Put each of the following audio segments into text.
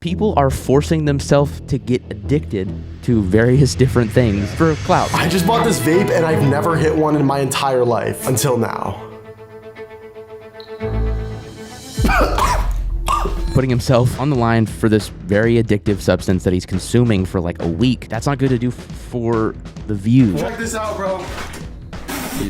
People are forcing themselves to get addicted to various different things for clout. I just bought this vape and I've never hit one in my entire life until now. Putting himself on the line for this very addictive substance that he's consuming for like a week. That's not good to do for the views. Check this out, bro.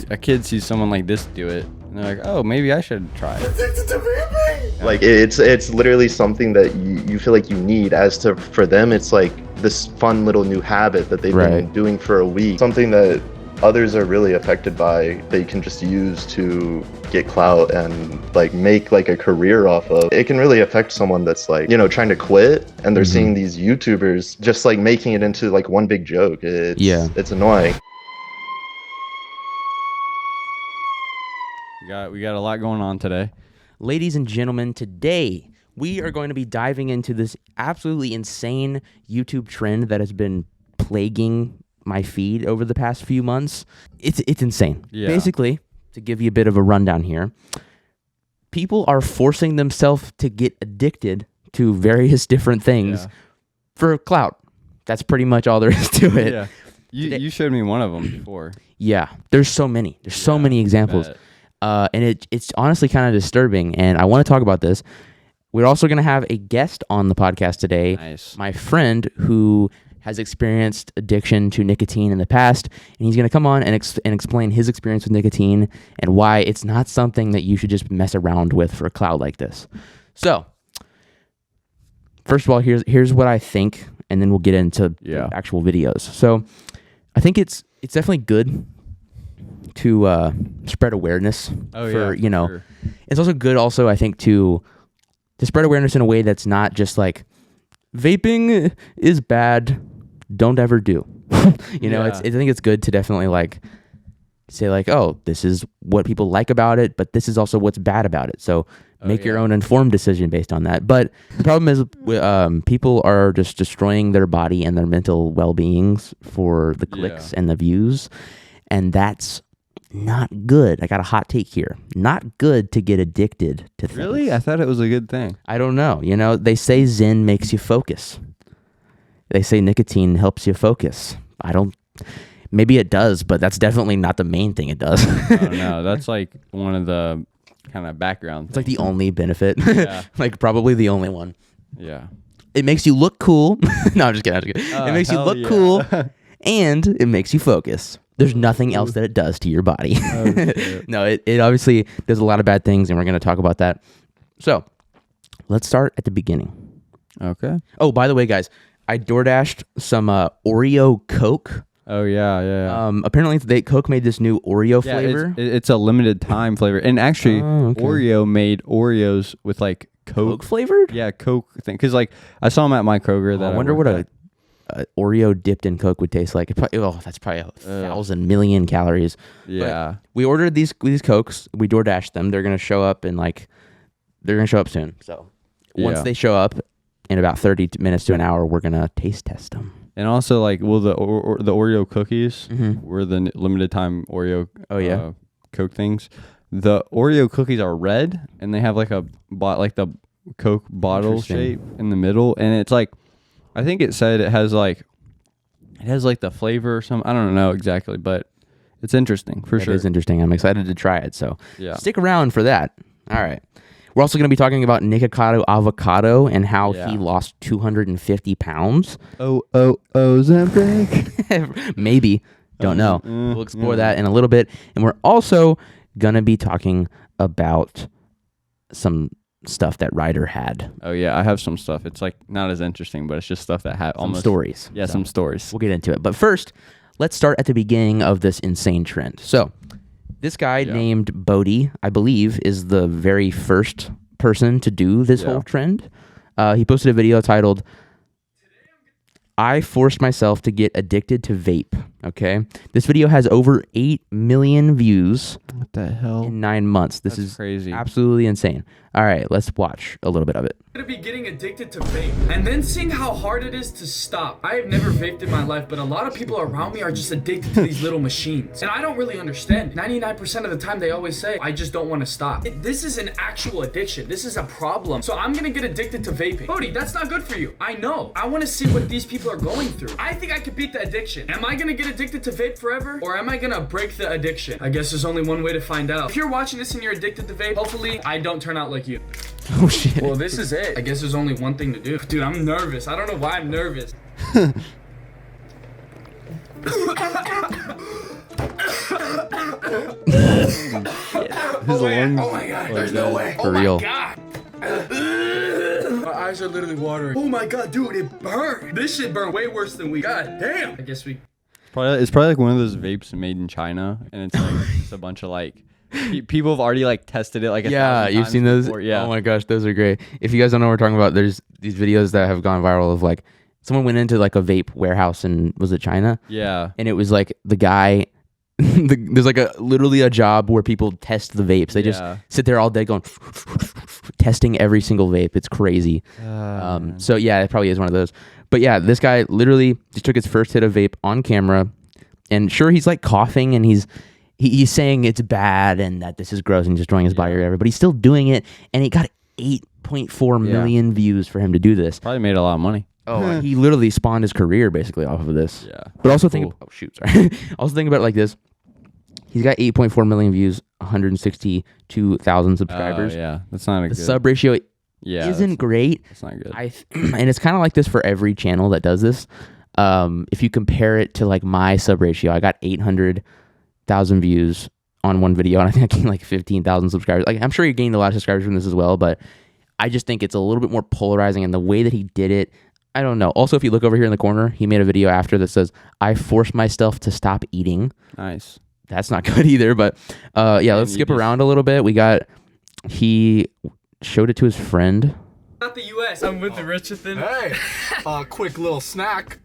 A kid sees someone like this do it, and they're like, oh, maybe I should try it. Addicted to vaping. Like it's literally something that you feel like you need. As to for them, it's like this fun little new habit that they've been doing for a week. Something that others are really affected by, they can just use to get clout and like make like a career off of. It can really affect someone that's like, you know, trying to quit, and they're seeing these YouTubers just like making it into like one big joke. It's annoying. We got a lot going on today. Ladies and gentlemen, today we are going to be diving into this absolutely insane YouTube trend that has been plaguing my feed over the past few months. It's insane. Yeah. Basically, to give you a bit of a rundown here, people are forcing themselves to get addicted to various different things for clout. That's pretty much all there is to it. Yeah. You showed me one of them before. Yeah. There's so many. There's so many examples. And it's honestly kind of disturbing, and I want to talk about this. We're also going to have a guest on the podcast today. Nice. My friend who has experienced addiction to nicotine in the past, and he's going to come on and explain his experience with nicotine and why it's not something that you should just mess around with for a cloud like this. So, first of all, here's what I think, and then we'll get into the actual videos. So, I think it's definitely good to spread awareness for, you know, sure. It's also good also, I think, to spread awareness in a way that's not just like vaping is bad, don't ever do. You know, I think it's good to definitely like say like, oh, this is what people like about it, but this is also what's bad about it. So make your own informed decision based on that. But the problem is people are just destroying their body and their mental well-beings for the clicks and the views. And that's not good. I got a hot take here. Not good to get addicted to things. Really? I thought it was a good thing. I don't know. You know, they say Zen makes you focus. They say nicotine helps you focus. Maybe it does, but that's definitely not the main thing it does. Oh, no, that's like one of the kind of background things. It's like the only benefit. Yeah. Like probably the only one. Yeah. It makes you look cool. No, I'm just kidding. It makes you look cool, and it makes you focus. There's nothing else that it does to your body. Oh, no, it obviously does a lot of bad things, and we're going to talk about that. So, let's start at the beginning. Okay. Oh, by the way, guys, I DoorDashed some Oreo Coke. Oh, yeah. Apparently, Coke made this new Oreo flavor. It's a limited time flavor. And actually, Oreo made Oreos with, like, Coke flavored? Yeah, Coke thing. Because, like, I saw them at my Kroger. I wonder what a Oreo dipped in Coke would taste like. That's probably 1,000 million calories. Yeah. But we ordered these Cokes. We DoorDashed them. They're gonna show up soon. So once they show up in about 30 minutes to an hour, we're gonna taste test them. And also, like, the Oreo cookies were the limited time Oreo Coke things. The Oreo cookies are red, and they have like the Coke bottle shape in the middle, and it's like, I think it said it has like the flavor or something. I don't know exactly, but it's interesting for sure. It is interesting. I'm excited to try it. So stick around for that. All right. We're also going to be talking about Nikocado Avocado and how he lost 250 pounds. Ozempic? Maybe. Don't know. We'll explore that in a little bit. And we're also going to be talking about some stuff that Ryder had. Oh yeah, I have some stuff. It's like not as interesting, but it's just stuff that had almost stories. Yeah, some stories. We'll get into it. But first, let's start at the beginning of this insane trend. So, this guy named Bodhi, I believe, is the very first person to do this whole trend. He posted a video titled, I forced myself to get addicted to vape. Okay. This video has over 8 million views. What the hell? In 9 months. This is crazy. Absolutely insane. All right, let's watch a little bit of it. Gonna be getting addicted to vape and then seeing how hard it is to stop. I have never vaped in my life, but a lot of people around me are just addicted to these little machines. And I don't really understand. 99% of the time they always say, I just don't want to stop. This is an actual addiction. This is a problem. So I'm gonna get addicted to vaping. Bodhi, that's not good for you. I know. I want to see what these people are going through. I think I could beat the addiction. Am I gonna get addicted to vape forever? Or am I gonna break the addiction? I guess there's only one way to find out. If you're watching this and you're addicted to vape, hopefully I don't turn out like you. Oh shit. Well, this is it. I guess there's only one thing to do. Dude, I'm nervous. I don't know why I'm nervous. His lungs. Oh my god, there's no way. For oh real. My god. My eyes are literally watering. Oh my god, dude, it burned. This shit burned way worse than we. God damn. I guess we. It's probably like one of those vapes made in China, and it's like just a bunch of like. People have already like tested it like you've seen those before. Yeah. Oh my gosh, those are great. If you guys don't know what we're talking about, there's these videos that have gone viral of like someone went into like a vape warehouse in, was it China? Yeah. And it was like the guy there's like literally a job where people test the vapes. They just sit there all day going testing every single vape. It's crazy. So yeah, it probably is one of those. But yeah, this guy literally just took his first hit of vape on camera, and sure, he's like coughing and he's saying it's bad and that this is gross and destroying his body or whatever, but he's still doing it, and it got 8.4 million views for him to do this. Probably made a lot of money. Oh, he literally spawned his career basically off of this. Yeah. But also think also think about it like this. He's got 8.4 million views, 162,000 subscribers. Yeah, that's not a the good sub ratio isn't great. That's not good. And it's kind of like this for every channel that does this. If you compare it to like my sub ratio, I got 800,000 views on one video, and I think I gained like 15,000 subscribers. Like, I'm sure he gained a lot of subscribers from this as well, but I just think it's a little bit more polarizing, and the way that he did it, I don't know. Also, if you look over here in the corner, he made a video after that says, I forced myself to stop eating. Nice. That's not good either, but let's skip around a little bit. He showed it to his friend. Not the US. I'm with the Richardson. Hey, quick little snack.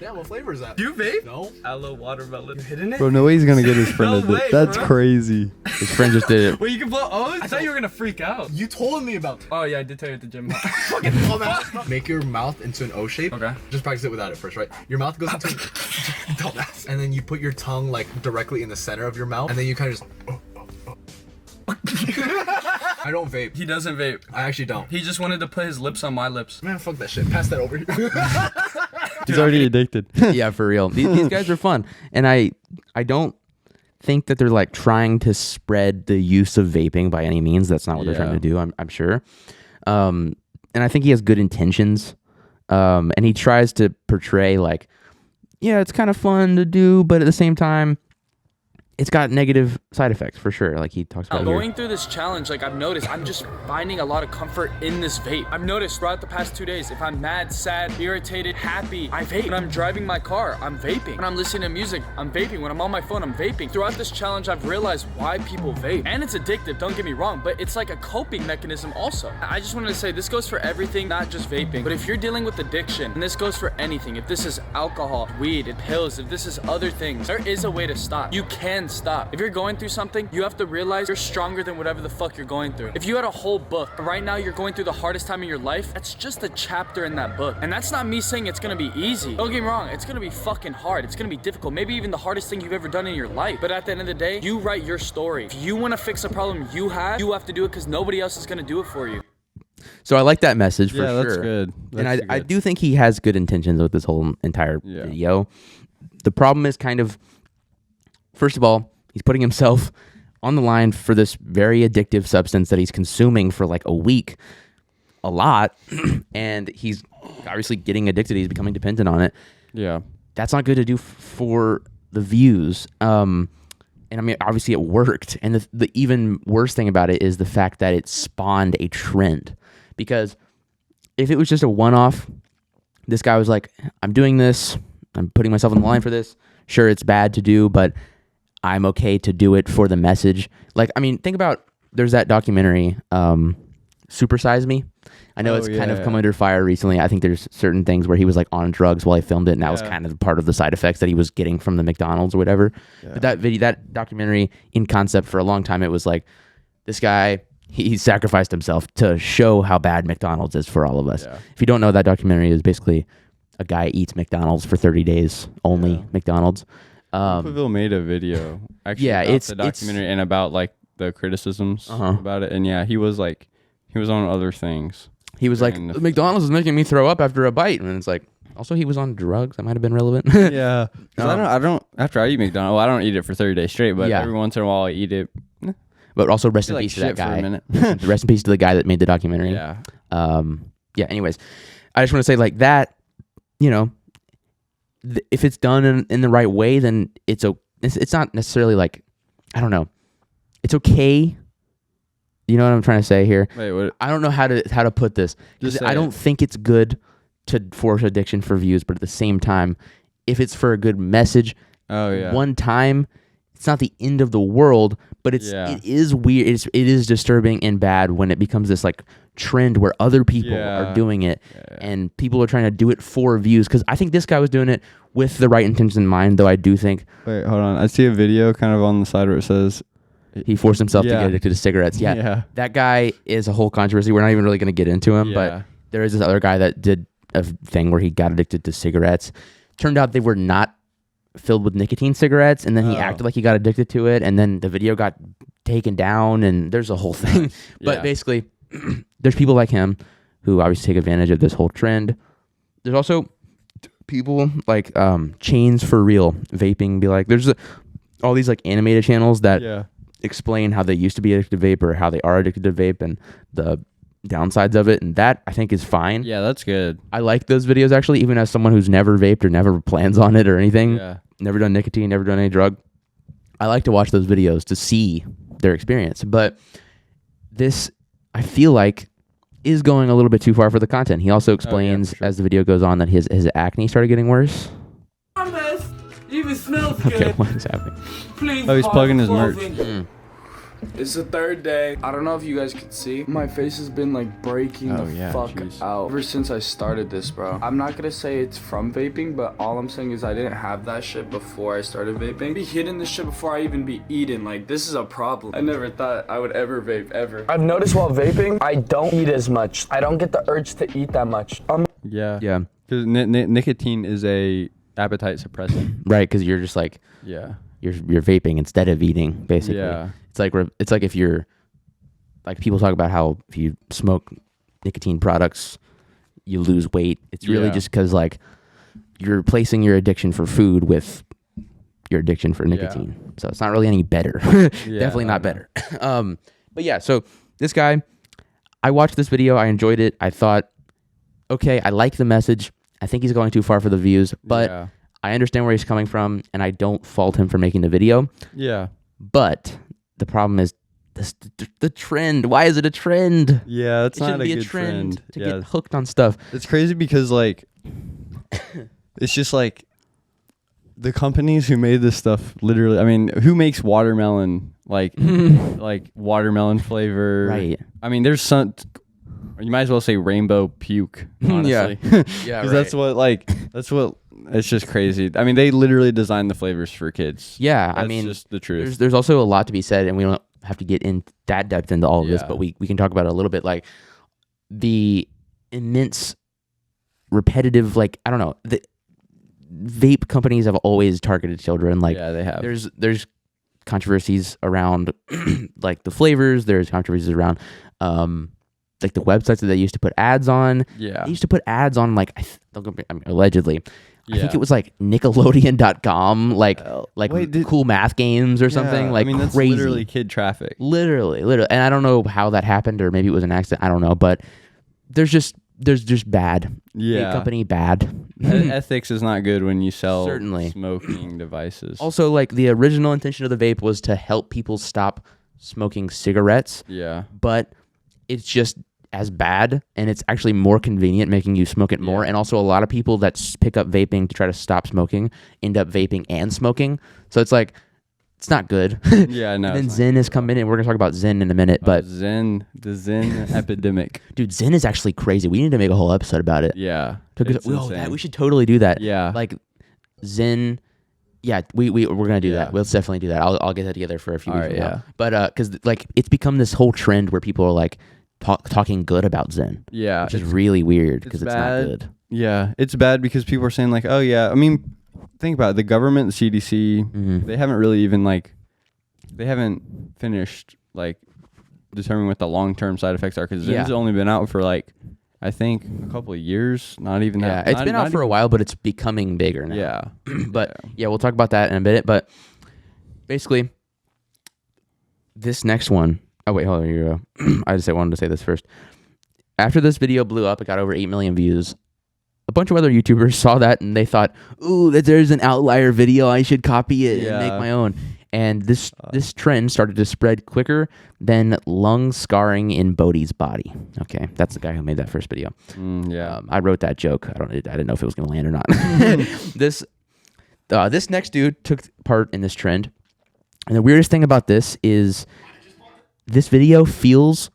Yeah, what flavor is that? You vape? No. Aloe watermelon. You Hitting it? Bro, no way he's gonna get his friend No to do way, it. That's bro. crazy. His friend just did it. Wait, you can blow. Oh, I thought you were gonna freak out. You told me about it. Oh yeah, I did tell you at the gym. Fucking dumbass. Make your mouth into an O shape. Okay. Just practice it without it first, right? Your mouth goes into dumbass. And then you put your tongue like directly in the center of your mouth, and then you kind of just I don't vape. He doesn't vape. I actually don't. He just wanted to put his lips on my lips. Man, fuck that shit. Pass that over here. He's already addicted. Yeah, for real. These guys are fun, and I don't think that they're like trying to spread the use of vaping by any means. That's not what they're trying to do. I'm sure, and I think he has good intentions, and he tries to portray like, yeah, it's kind of fun to do, but at the same time, it's got negative side effects for sure. Like he talks about going through this challenge, like I've noticed, I'm just finding a lot of comfort in this vape. I've noticed throughout the past 2 days, if I'm mad, sad, irritated, happy, I vape. When I'm driving my car, I'm vaping. When I'm listening to music, I'm vaping. When I'm on my phone, I'm vaping. Throughout this challenge, I've realized why people vape. And it's addictive, don't get me wrong, but it's like a coping mechanism also. I just wanted to say this goes for everything, not just vaping. But if you're dealing with addiction, and this goes for anything, if this is alcohol, weed, pills, if this is other things, there is a way to stop. You can stop. If you're going through something, you have to realize you're stronger than whatever the fuck you're going through. If you had a whole book, but right now you're going through the hardest time in your life, that's just a chapter in that book. And that's not me saying it's gonna be easy. Don't get me wrong, it's gonna be fucking hard. It's gonna be difficult, maybe even the hardest thing you've ever done in your life. But at the end of the day, you write your story. If you wanna fix a problem you have to do it because nobody else is gonna do it for you. So I like that message for sure. Yeah, that's good. That's I do think he has good intentions with this whole entire video. The problem is kind of, first of all, he's putting himself on the line for this very addictive substance that he's consuming for like a week, a lot, and he's obviously getting addicted. He's becoming dependent on it. Yeah. That's not good to do for the views. And I mean, obviously it worked. And the even worse thing about it is the fact that it spawned a trend. Because if it was just a one-off, this guy was like, I'm doing this, I'm putting myself on the line for this. Sure, it's bad to do, but I'm okay to do it for the message. Like, I mean, think about, there's that documentary, Super Size Me. I know it's kind of come under fire recently. I think there's certain things where he was like on drugs while he filmed it, and that was kind of part of the side effects that he was getting from the McDonald's or whatever. But that documentary in concept for a long time, it was like, this guy, he sacrificed himself to show how bad McDonald's is for all of us. Yeah. If you don't know, that documentary is basically a guy eats McDonald's for 30 days, only McDonald's. Whippleville made a video actually about the documentary and about like the criticisms about it. And yeah, he was on other things. He was like, McDonald's is making me throw up after a bite. And it's like, also he was on drugs. That might have been relevant. Yeah. I don't, after I eat McDonald's, well, I don't eat it for 30 days straight, but every once in a while I eat it. But also rest in peace to that guy. For a minute. Rest in peace to the guy that made the documentary. Yeah. Anyways, I just want to say like that, you know, if it's done in the right way, then it's not necessarily like, I don't know. It's okay. You know what I'm trying to say here? Wait, what? I don't know how to put this. I don't think it's good to force addiction for views, but at the same time, if it's for a good message, one time, it's not the end of the world, but it is weird. It is disturbing and bad when it becomes this like trend where other people are doing it and people are trying to do it for views. Because I think this guy was doing it with the right intentions in mind, though I do think. Wait, hold on. I see a video kind of on the side where it says he forced himself to get addicted to cigarettes. Yeah, that guy is a whole controversy. We're not even really going to get into him, but there is this other guy that did a thing where he got addicted to cigarettes. Turned out they were not filled with nicotine cigarettes, and then he acted like he got addicted to it, and then the video got taken down, and there's a whole thing. But basically, there's people like him who obviously take advantage of this whole trend. There's also people like Chains for Real vaping. Be like, there's all these like animated channels that explain how they used to be addicted to vape or how they are addicted to vape and the downsides of it, and that I think is fine. Yeah, that's good. I like those videos actually, even as someone who's never vaped or never plans on it or anything, never done nicotine, never done any drug. I like to watch those videos to see their experience, but this I feel like is going a little bit too far for the content. He also explains as the video goes on that his acne started getting worse. Even smells good. Okay, what is happening? Please. Oh, he's plugging his merch. It's the third day. I don't know if you guys can see. My face has been like breaking fuck out ever since I started this, bro. I'm not gonna say it's from vaping, but all I'm saying is I didn't have that shit before I started vaping. Be hitting this shit before I even be eating. Like, this is a problem. I never thought I would ever vape, ever. I've noticed while vaping, I don't eat as much. I don't get the urge to eat that much. Yeah. Because nicotine is a appetite suppressant. Right, because you're just like, you're vaping instead of eating, basically. Yeah. It's like if you're like people talk about how if you smoke nicotine products, you lose weight. It's really just because like you're replacing your addiction for food with your addiction for nicotine. So it's not really any better. Definitely not better. But yeah, so this guy, I watched this video. I enjoyed it. I thought, okay, I like the message. I think he's going too far for the views, but I understand where he's coming from, and I don't fault him for making the video. Yeah. But the problem is the trend. Why is it a trend? Yeah, that's not a good trend. To get hooked on stuff. It's crazy because like it's just like the companies who made this stuff literally, I mean, who makes watermelon like watermelon flavor? Right. I mean, there's some, you might as well say rainbow puke, honestly. Yeah, right. That's what it's just crazy. I mean, they literally designed the flavors for kids. Yeah, that's I mean, just the truth. There's also a lot to be said, and we don't have to get in that depth into all of this, but we can talk about it a little bit. Like the immense repetitive, like, I don't know, the vape companies have always targeted children. Like, they have. There's controversies around like the flavors. There's controversies around like the websites that they used to put ads on. Yeah, they used to put ads on like allegedly. I think it was like Nickelodeon.com, cool math games or something. Like, I mean, that's crazy. Literally kid traffic. Literally. And I don't know how that happened, or maybe it was an accident. I don't know, but there's just bad. Yeah, company bad. Ethics is not good when you sell smoking devices. Also, like the original intention of the vape was to help people stop smoking cigarettes. Yeah, but it's just as bad, and it's actually more convenient, making you smoke it more. And also a lot of people that pick up vaping to try to stop smoking end up vaping and smoking, so it's like it's not good. Yeah, no. And then Zen has come in, and we're gonna talk about Zen in a minute. But the Zen epidemic, dude, Zen is actually crazy. We need to make a whole episode about it. Yeah, we should totally do that. Yeah, like Zen Yeah, we're gonna do Yeah. that. We'll definitely do that. I'll get that together for a few weeks. Alright, from now. yeah. But because like it's become this whole trend where people are like talking good about Zen. Yeah, which is really weird because it's not bad. good. Yeah, it's bad because people are saying like, oh yeah, I mean, think about it. The government, the CDC, they haven't really even like, they haven't finished like determining what the long-term side effects are because Zen's only been out for like, I think a couple of years, not even that. Yeah, it's been out for a while, but it's becoming bigger now. Yeah. But yeah, we'll talk about that in a bit. But basically, this next one. Oh wait, hold on. Here you go. I wanted to say this first. After this video blew up, it got over 8 million views. A bunch of other YouTubers saw that and they thought, "Ooh, that there's an outlier video. I should copy it and make my own." And this trend started to spread quicker than lung scarring in Bodhi's body. Okay, that's the guy who made that first video. I wrote that joke. I didn't know if it was going to land or not. This next dude took part in this trend, and the weirdest thing about this is this video feels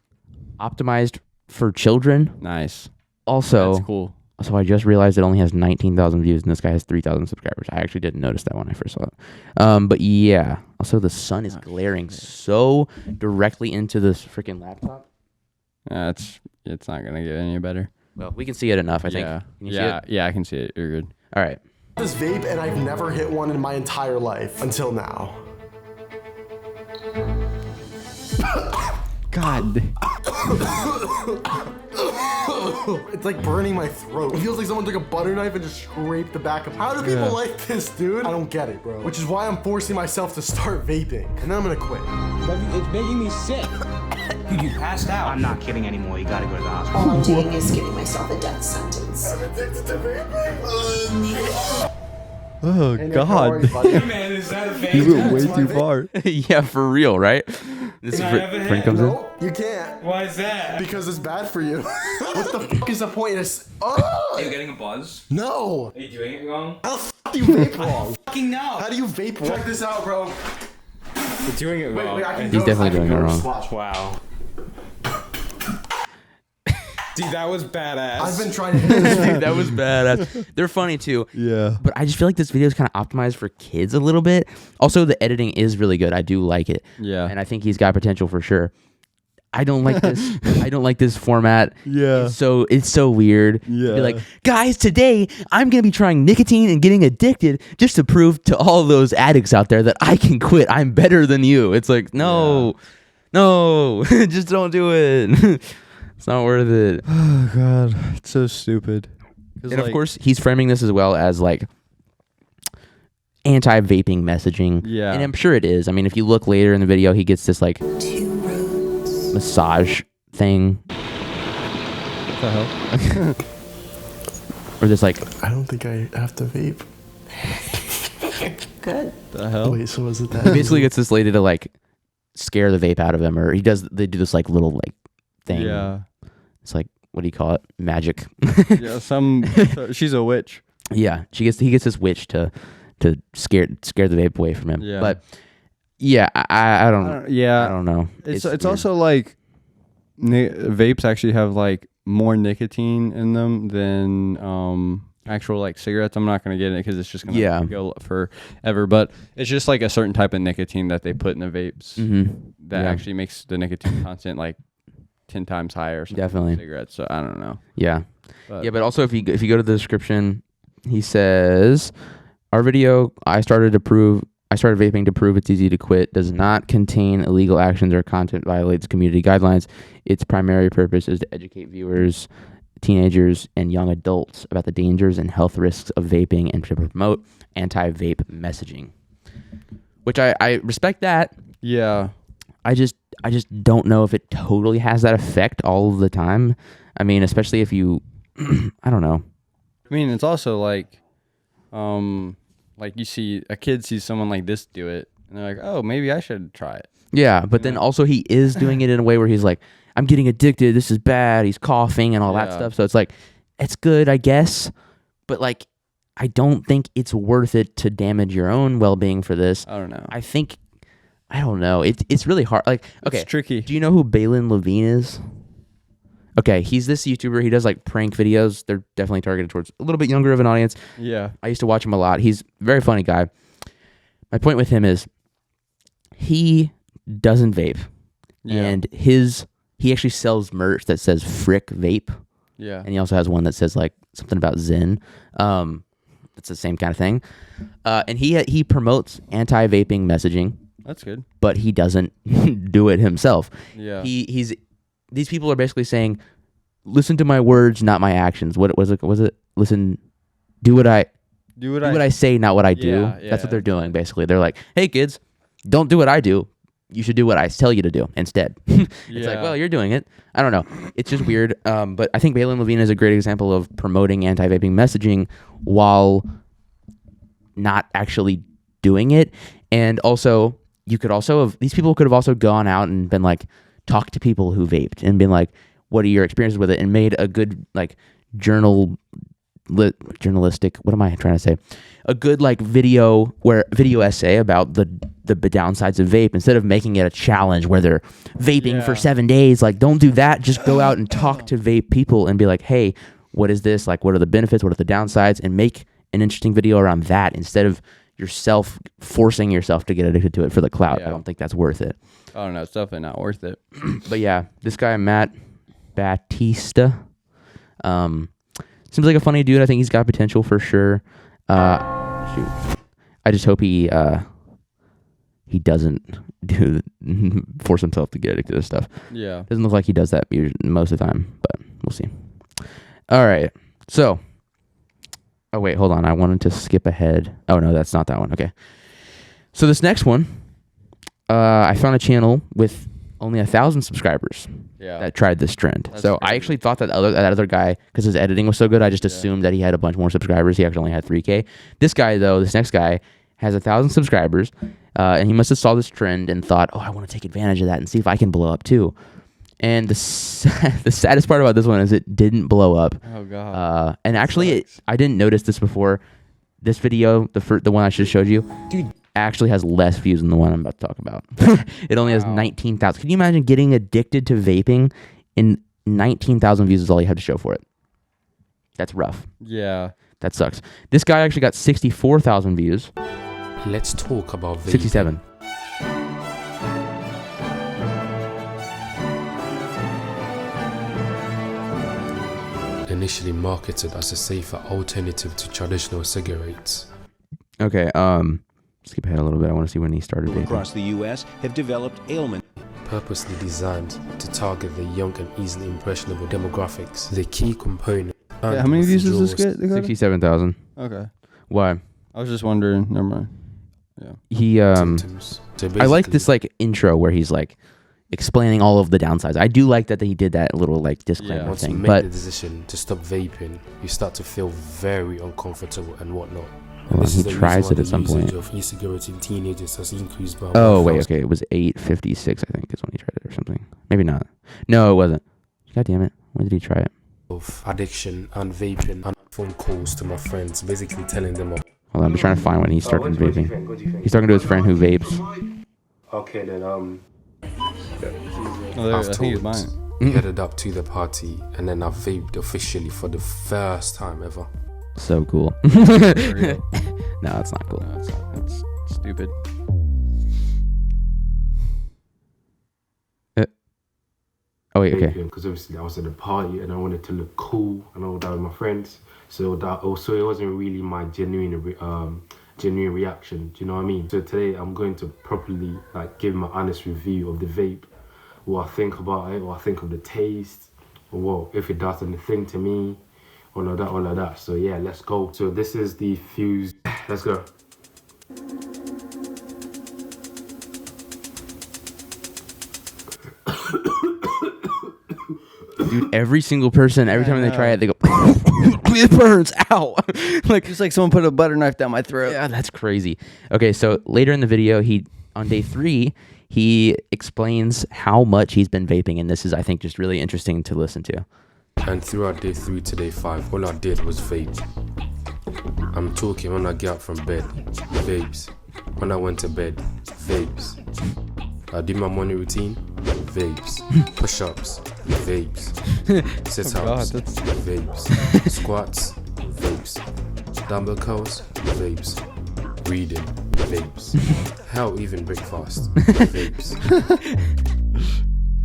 optimized for children. Nice. Also, that's cool. So I just realized it only has 19,000 views, and this guy has 3,000 subscribers. I actually didn't notice that when I first saw it. But yeah. Also, the sun is glaring so directly into this freaking laptop. It's not gonna get any better. Well, we can see it enough, I think. Yeah. Can you see it? Yeah, I can see it. You're good. All right. This vape, and I've never hit one in my entire life until now. God. It's like burning my throat. It feels like someone took a butter knife and just scraped the back of. How do people like this, dude? I don't get it, bro. Which is why I'm forcing myself to start vaping, and then I'm gonna quit. It's making me sick. Dude, you passed out. I'm not kidding anymore. You gotta go to the hospital. All I'm doing is giving myself a death sentence. I'm addicted to vaping. Oh God. Man, is that a vape? You went way too far. Yeah, for real, right? This Can I have a friend hit? comes in. No, you can't. Why is that? Because it's bad for you. What the fuck is the point? Are you getting a buzz? No. Are you doing it wrong? How the fuck do you vape wrong? Fucking no. How do you vape wrong? Check this out, bro. You're doing it wrong. I can He's go- definitely I can doing go it to wrong. Splash. Wow. Dude, that was badass. I've been trying to hit this. Dude, that was badass. They're funny too. Yeah. But I just feel like this video is kind of optimized for kids a little bit. Also, the editing is really good. I do like it. Yeah. And I think he's got potential for sure. I don't like this. I don't like this format. Yeah. It's so weird. Yeah. Be like, guys, today I'm gonna be trying nicotine and getting addicted just to prove to all those addicts out there that I can quit. I'm better than you. It's like, no, just don't do it. It's not worth it. Oh God, it's so stupid. And of course, he's framing this as well as like anti-vaping messaging. Yeah. And I'm sure it is. I mean, if you look later in the video, he gets this like massage thing. What the hell? Or this like, I don't think I have to vape. Good. The hell? Wait, so is it that? he basically gets this lady to like scare the vape out of him, or they do this like little like thing. Yeah. It's like, what do you call it? Magic. Yeah. She's a witch. Yeah. He gets this witch to scare the vape away from him. Yeah. But yeah, I don't. Yeah. I don't know. It's weird. also like vapes actually have like more nicotine in them than actual like cigarettes. I'm not gonna get it because it's just gonna go forever. But it's just like a certain type of nicotine that they put in the vapes that actually makes the nicotine content like 10 times higher. Or something Definitely. than cigarettes. So I don't know. Yeah. But, Yeah, but also if you go to the description, he says, "Our video I started vaping to prove it's easy to quit does not contain illegal actions or content violates community guidelines. Its primary purpose is to educate viewers, teenagers, and young adults about the dangers and health risks of vaping and to promote anti-vape messaging." Which I respect that. yeah. I just don't know if it totally has that effect all of the time. I mean, especially if you, I don't know. I mean, it's also like you see a kid sees someone like this do it, and they're like, "Oh, maybe I should try it." Yeah, but then also he is doing it in a way where he's like, "I'm getting addicted. This is bad." He's coughing and all that Yeah. stuff. So it's like, it's good, I guess, but like, I don't think it's worth it to damage your own well-being for this. I don't know. I don't know. It's really hard. Like, okay, It's tricky. do you know who Balin Levine is? Okay, he's this YouTuber. He does like prank videos. They're definitely targeted towards a little bit younger of an audience. Yeah. I used to watch him a lot. He's a very funny guy. My point with him is he doesn't vape, and he actually sells merch that says Frick Vape. Yeah. And he also has one that says like something about Zen. It's the same kind of thing. And he promotes anti-vaping messaging. That's good. But he doesn't do it himself. Yeah. These people are basically saying, listen to my words, not my actions. What was it? Listen, do what I say, not what I do. Yeah, That's what they're doing, basically. They're like, hey kids, don't do what I do. You should do what I tell you to do instead. It's like, well, you're doing it. I don't know. It's just weird. But I think Balin Levine is a great example of promoting anti-vaping messaging while not actually doing it. And also, these people could have also gone out and been like, talk to people who vaped and been like, what are your experiences with it? And made a good like journalistic, what am I trying to say? A good like video essay about the downsides of vape, instead of making it a challenge where they're vaping for 7 days. Like, don't do that. Just go out and talk to vape people and be like, hey, what is this? Like, what are the benefits? What are the downsides? And make an interesting video around that instead of yourself forcing yourself to get addicted to it for the clout. I don't think that's worth it. I don't know. It's definitely not worth it. But yeah, this guy, Matt Batista, seems like a funny dude. I think he's got potential for sure. I just hope he doesn't force himself to get addicted to this stuff. Yeah. Doesn't look like he does that most of the time, but we'll see. All right. So, oh wait, hold on. I wanted to skip ahead. Oh no, that's not that one. Okay. So this next one, I found a channel with only 1,000 subscribers that tried this trend. That's so crazy. I actually thought that other guy, because his editing was so good, I just assumed that he had a bunch more subscribers. He actually only had 3K. This next guy has 1,000 subscribers, and he must have saw this trend and thought, oh, I want to take advantage of that and see if I can blow up too. And the saddest part about this one is it didn't blow up. Oh god. And actually, I didn't notice this before. This video, the one I just showed you, dude, actually has less views than the one I'm about to talk about. It only has 19,000. Can you imagine getting addicted to vaping and 19,000 views is all you have to show for it? That's rough. Yeah. That sucks. This guy actually got 64,000 views. Let's talk about vaping. 67. Initially marketed as a safer alternative to traditional cigarettes. Okay, skip ahead a little bit. I want to see when he started vaping. Across the U.S. have developed ailment. Purposely designed to target the young and easily impressionable demographics. The key component. Yeah, how many views does this get? 67,000. Okay. Why? I was just wondering. Never mind. Yeah. He So I like this like intro where he's like explaining all of the downsides. I do like that he did that little like disclaimer once thing. you make But the decision to stop vaping, you start to feel very uncomfortable and whatnot. Hold on, he tries it at some point. Of e-cigarettes in teenagers has increased by. Oh wait, okay, it was 8:56. I think is when he tried it or something. Maybe not. No, it wasn't. God damn it! When did he try it? Of addiction and vaping and phone calls to my friends, basically telling them. Hold on, I'm trying to find when he started vaping. He's talking to his friend who vapes. Okay, then I think it's mine. Headed up to the party and then I vaped officially for the first time ever. So cool. No, it's not cool. No, it's not. That's stupid. Oh wait, okay. Because obviously I was at a party and I wanted to look cool and all that with my friends. So that also it wasn't really my genuine reaction. Do you know what I mean? So today I'm going to properly like give my honest review of the vape, what I think about it, what I think of the taste, or what if it does anything to me. All of that. So yeah, let's go. So this is the Fuse. Let's go. Dude, every single person, every time they try it, they go, it burns, ow. Like, just like someone put a butter knife down my throat. Yeah, that's crazy. Okay, so later in the video, on day 3, he explains how much he's been vaping, and this is, I think, just really interesting to listen to. And throughout day 3 to day 5, all I did was vape. I'm talking when I get up from bed, vapes. When I went to bed, vapes. I do my morning routine, vapes. Push-ups, vapes. Sit-ups, vapes. Squats, vapes. Dumbbell curls, vapes. Reading, Vapes. How even breakfast? Vapes.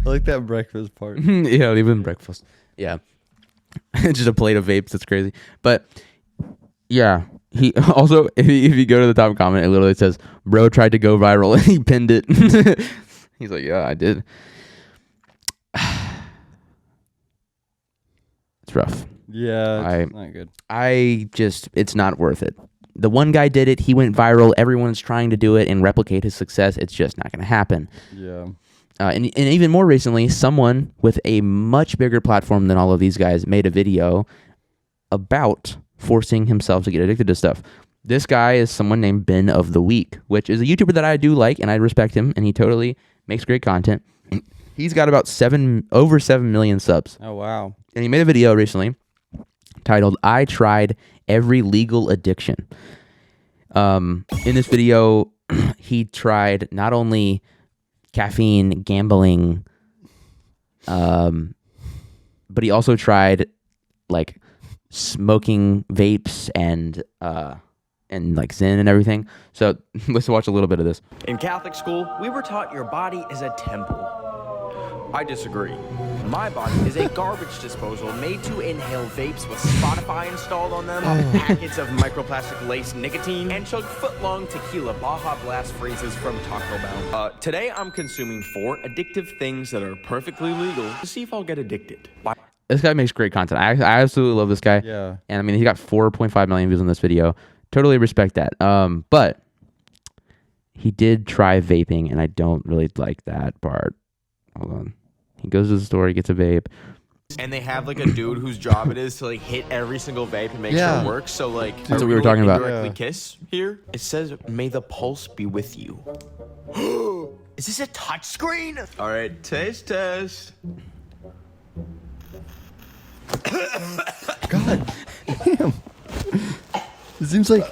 I like that breakfast part. Yeah, even breakfast. Yeah. Just a plate of vapes. That's crazy. But yeah, he also, if you go to the top comment, it literally says, bro tried to go viral and he pinned it. He's like, yeah, I did. It's rough. Yeah, it's not good. It's not worth it. The one guy did it. He went viral. Everyone's trying to do it and replicate his success. It's just not going to happen. Yeah. And even more recently, someone with a much bigger platform than all of these guys made a video about forcing himself to get addicted to stuff. This guy is someone named Ben of the Week, which is a YouTuber that I do like, and I respect him, and he totally makes great content. He's got about over 7 million subs. Oh, wow. And he made a video recently titled, I Tried Every Legal Addiction. In this video, he tried not only caffeine, gambling, but he also tried like smoking vapes and like Zen and everything. So let's watch a little bit of this. In Catholic school, we were taught your body is a temple. I disagree. My body is a garbage disposal made to inhale vapes with Spotify installed on them, packets of microplastic-laced nicotine, and chug foot-long tequila Baja Blast freezes from Taco Bell. Today, I'm consuming 4 addictive things that are perfectly legal to see if I'll get addicted. This guy makes great content. I absolutely love this guy. Yeah. And I mean, he got 4.5 million views on this video. Totally respect that. But he did try vaping, and I don't really like that part. Hold on. He goes to the store, he gets a vape. And they have like a dude whose job it is to like hit every single vape and make sure it works. So like, that's what we were talking about. Directly kiss here. It says, "May the pulse be with you." Is this a touch screen? All right, taste test. God damn. It seems like.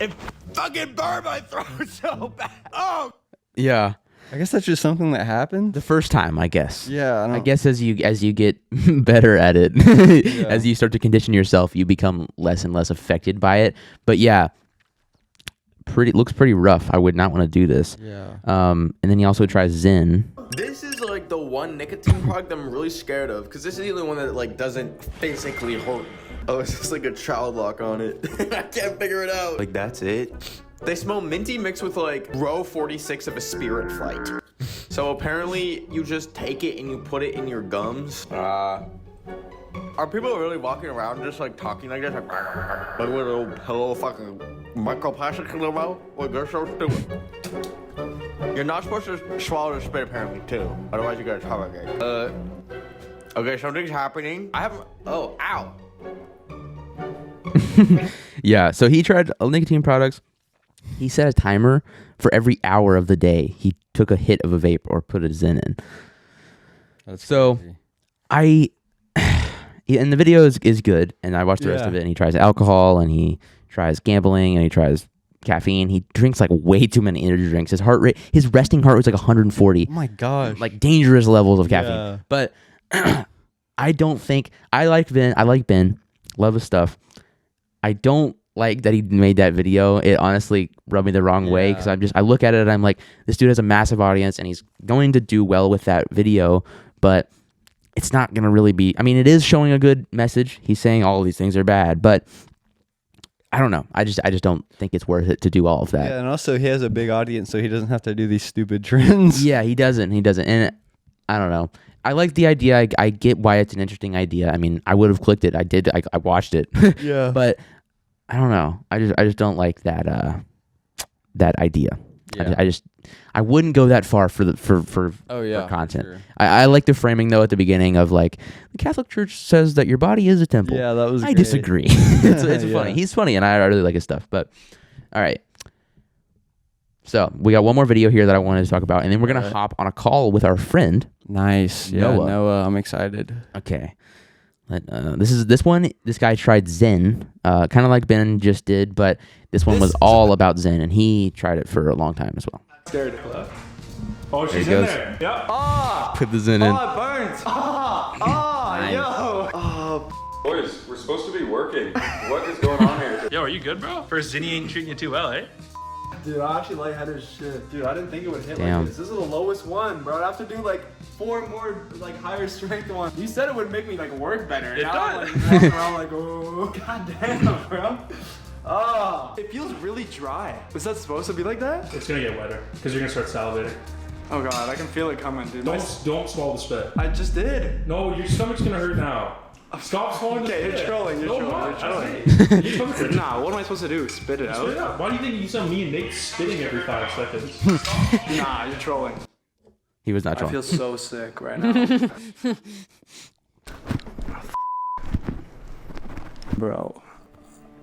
It fucking burned my throat so bad. Oh. Yeah. I guess that's just something that happened. The first time, I guess. Yeah. I guess as you get better at it, as you start to condition yourself, you become less and less affected by it. But yeah, looks pretty rough. I would not want to do this. Yeah. And then he also tries Zen. This is like the one nicotine product I'm really scared of, because this is the only one that like doesn't physically hurt. Oh, it's just like a child lock on it. I can't figure it out. Like, that's it? They smell minty mixed with like row 46 of a spirit flight. So apparently you just take it and you put it in your gums. Are people really walking around just like talking like this? Like with a little fucking microplastic in their mouth? Like, they're so stupid. You're not supposed to swallow the spit apparently too. Otherwise you gotta tolerate. Okay, something's happening. I haven't, oh, ow. Yeah, so he tried nicotine products. He set a timer for every hour of the day. He took a hit of a vape or put a Zen in. That's so crazy. And the video is good, and I watched the rest of it, and he tries alcohol, and he tries gambling, and he tries caffeine. He drinks like way too many energy drinks. His heart rate, his resting heart was like 140. Oh my gosh. Like dangerous levels of caffeine. Yeah. But I don't think, I like Ben, love his stuff. I don't like that he made that video. It honestly rubbed me the wrong way, because I look at it and I'm like, this dude has a massive audience and he's going to do well with that video, but it's not going to really be, I mean, it is showing a good message. He's saying all of these things are bad, but I don't know. I just don't think it's worth it to do all of that. Yeah, and also he has a big audience, so he doesn't have to do these stupid trends. Yeah, he doesn't. And I don't know. I like the idea. I get why it's an interesting idea. I mean, I would have clicked it. I did. I watched it. Yeah. But I don't know. I just don't like that idea. Yeah. I wouldn't go that far for content. Sure. I like the framing though at the beginning of like, the Catholic Church says that your body is a temple. Yeah, that was I great. disagree. It's funny. He's funny, and I really like his stuff. But all right. So we got one more video here that I wanted to talk about, and then we're gonna hop on a call with our friend. Nice. Yeah, Noah. I'm excited. Okay. This guy tried Zen, kind of like Ben just did, but this one was all about Zen, and he tried it for a long time as well. Scared to Clout. Oh, There she's he in goes. there. Yep. Put the Zen in. Oh, it burns. Yo. Boys, we're supposed to be working. What is going on here? Yo, are you good, bro? First Zinni ain't treating you too well, eh? Dude, I actually lightheaded as shit. Dude, I didn't think it would hit Damn. like this. This is the lowest one, bro. I'd have to do like 4 more like higher strength ones. You said it would make me like work better. It now does. I'm like walking around like, oh, goddamn, bro. Oh, it feels really dry. Is that supposed to be like that? It's gonna get wetter because you're gonna start salivating. Oh god, I can feel it coming, dude. Don't swallow the spit. I just did. No, your stomach's gonna hurt now. Stop swallowing the spit. Okay, you're trolling. You're No, trolling. I'm You're not. Your stomach's hurting. Nah, what am I supposed to do? Spit it out? Spit it out. Why do you think you saw me and Nate spitting every 5 seconds? Nah, you're trolling. He was not I trolling. feel so sick right now. Bro,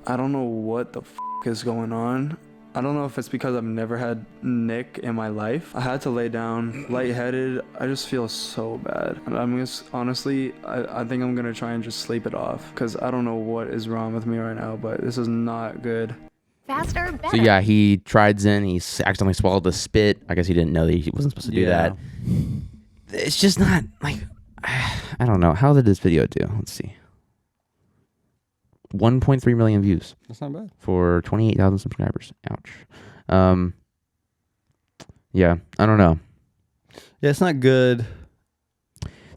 I don't know what the is going on. I don't know if it's because I've never had Nick in my life. I had to lay down, lightheaded. I just feel so bad. And I'm just, honestly, I think I'm gonna try and just sleep it off because I don't know what is wrong with me right now, but this is not good. Faster, better. So yeah, he tried Zen. He accidentally swallowed the spit. I guess he didn't know that he wasn't supposed to do that. It's just not like, I don't know. How did this video do? Let's see. 1.3 million views. That's not bad. For 28,000 subscribers. Ouch. Yeah, I don't know. Yeah, it's not good.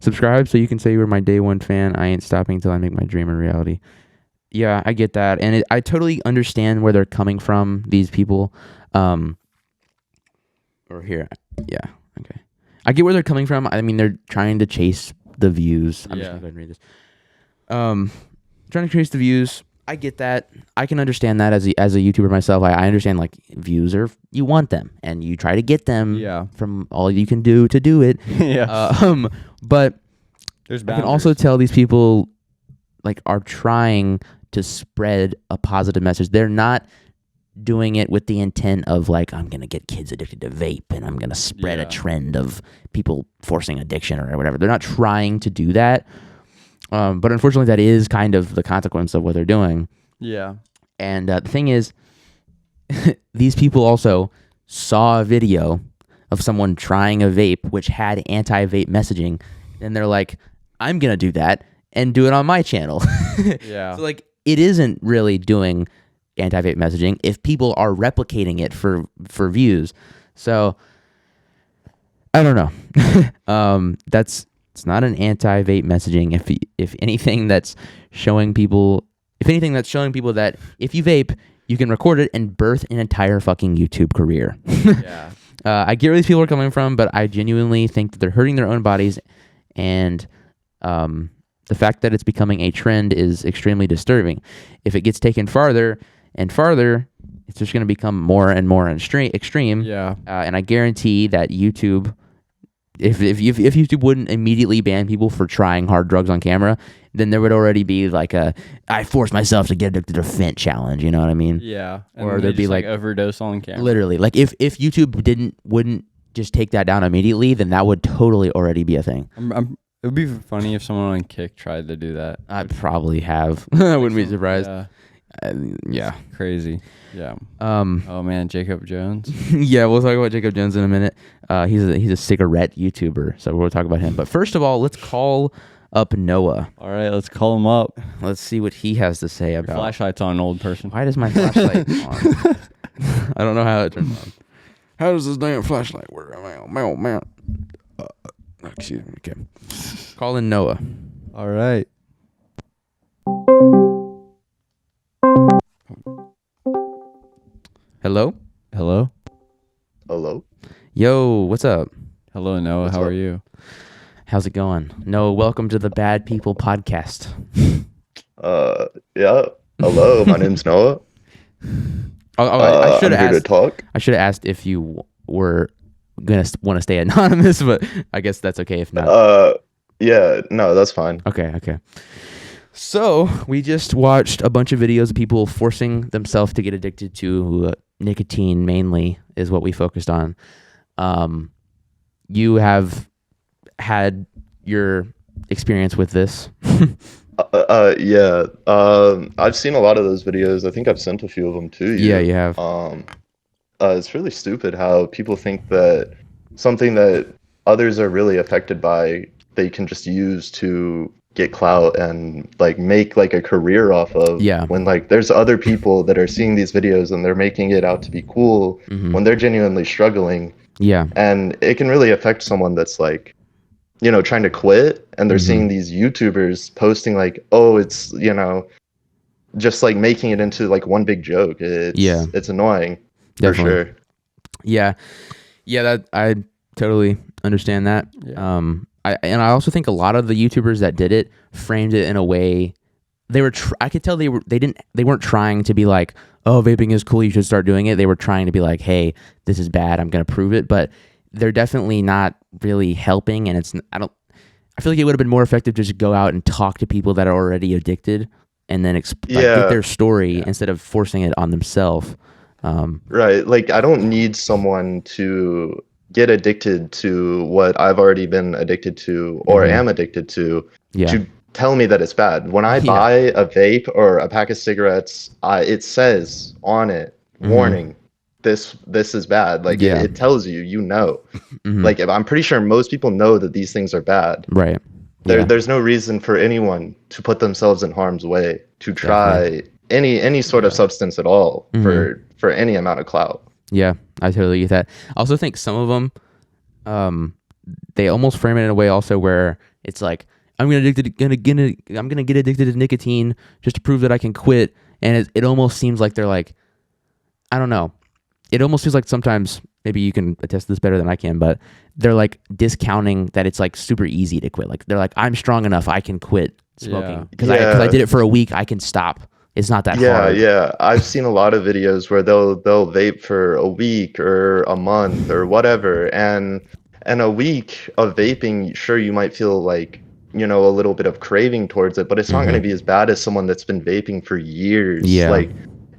Subscribe so you can say you were my day one fan. I ain't stopping until I make my dream a reality. Yeah, I get that. And I totally understand where they're coming from, these people. Or here. Yeah, okay. I get where they're coming from. I mean, they're trying to chase the views. I'm just going to go ahead and read this. Trying to chase the views. I get that. I can understand that as a YouTuber myself. I understand like views are, you want them and you try to get them from all you can do to do it. But there's I can also tell these people like are trying to spread a positive message. They're not doing it with the intent of like, I'm going to get kids addicted to vape and I'm going to spread a trend of people forcing addiction or whatever. They're not trying to do that. But unfortunately, that is kind of the consequence of what they're doing. Yeah. And the thing is, these people also saw a video of someone trying a vape, which had anti-vape messaging. And they're like, I'm going to do that and do it on my channel. Yeah. So, like, it isn't really doing anti-vape messaging if people are replicating it for views. So, I don't know. It's not an anti-vape messaging. If anything, that's showing people that if you vape, you can record it and birth an entire fucking YouTube career. Yeah. I get where these people are coming from, but I genuinely think that they're hurting their own bodies, and the fact that it's becoming a trend is extremely disturbing. If it gets taken farther and farther, it's just going to become more and more extreme. Yeah. And I guarantee that YouTube. If YouTube wouldn't immediately ban people for trying hard drugs on camera, then there would already be like I forced myself to get addicted to Fent challenge. You know what I mean? Yeah. Or there'd be like overdose on camera. Literally, like if YouTube wouldn't just take that down immediately, then that would totally already be a thing. It would be funny if someone on Kick tried to do that. I'd probably have. I wouldn't be surprised. Yeah. Crazy. Yeah. Oh man, Jacob Jones. Yeah, we'll talk about Jacob Jones in a minute. He's a cigarette YouTuber, so we'll talk about him. But first of all, let's call up Noah. All right, let's call him up. Let's see what he has to say about. Flashlight's on, old person. Why does my flashlight on? I don't know how it turns on. How does this damn flashlight work? Man. Excuse me. Okay. Call in Noah. All right. Hello? Hello? Hello? Yo, what's up? Hello, Noah. How are you? How's it going? Noah, welcome to the Bad People podcast. Yeah. Hello, my name's Noah. I should have I'm here asked. to talk. I should have asked if you were gonna want to stay anonymous, but I guess that's okay if not. Yeah, no, that's fine. Okay. So we just watched a bunch of videos of people forcing themselves to get addicted to nicotine. Mainly is what we focused on. You have had your experience with this. Yeah. I've seen a lot of those videos. I think I've sent a few of them to you. Yeah, you have. It's really stupid how people think that something that others are really affected by, they can just use to get clout and like make like a career off of. Yeah. When like there's other people that are seeing these videos and they're making it out to be cool when they're genuinely struggling. Yeah. And it can really affect someone that's like, you know, trying to quit, and they're seeing these YouTubers posting like, oh, it's, you know, just like making it into like one big joke. It's annoying. Definitely. For sure. Yeah. That I totally understand that. Yeah. I also think a lot of the YouTubers that did it framed it in a way they were I could tell they weren't trying to be like, oh, vaping is cool, you should start doing it. They were trying to be like, hey, this is bad, I'm going to prove it, but they're definitely not really helping, and I feel like it would have been more effective to just go out and talk to people that are already addicted and then get their story instead of forcing it on themselves. Right. Like, I don't need someone to get addicted to what I've already been addicted to or am addicted to tell me that it's bad. When I buy a vape or a pack of cigarettes, it says on it, warning, this is bad. Like, it tells you, you know. Like, I'm pretty sure most people know that these things are bad. Right. There's no reason for anyone to put themselves in harm's way to try any sort of substance at all for any amount of clout. Yeah, I totally get that. I also think some of them, they almost frame it in a way also where it's like, I'm gonna get addicted to nicotine just to prove that I can quit, and it almost seems like they're like, I don't know. It almost feels like sometimes, maybe you can attest to this better than I can, but they're like discounting that it's like super easy to quit. Like they're like, I'm strong enough, I can quit smoking because I did it for a week, I can stop. It's not that hard. Yeah. I've seen a lot of videos where they'll vape for a week or a month or whatever, and a week of vaping, sure, you might feel like, you know, a little bit of craving towards it, but it's not going to be as bad as someone that's been vaping for years. Yeah. Like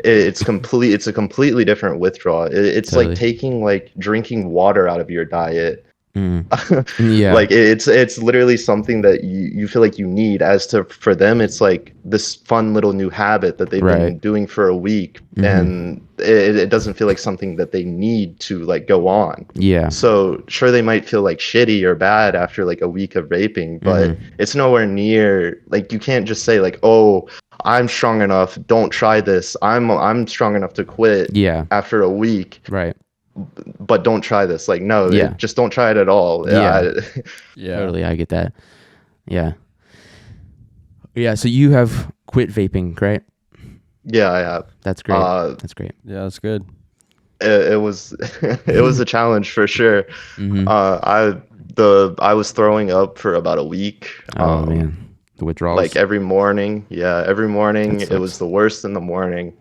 it's a completely different withdrawal. It's totally. Like taking like drinking water out of your diet. Yeah. Like it's literally something that you feel like you need. As to for them, it's like this fun little new habit that they've been doing for a week, and it doesn't feel like something that they need to like go on. Yeah. So sure, they might feel like shitty or bad after like a week of vaping, but it's nowhere near like, you can't just say like, oh, I'm strong enough, don't try this. I'm strong enough to quit after a week. Right. But don't try this. Like, no, just don't try it at all. Yeah. Totally. I get that. Yeah. So you have quit vaping, right? Yeah, I have. That's great. That's great. Yeah, that's good. It was it was a challenge for sure. I was throwing up for about a week. Oh man. The withdrawals. Like every morning. Yeah, every morning. It was the worst in the morning.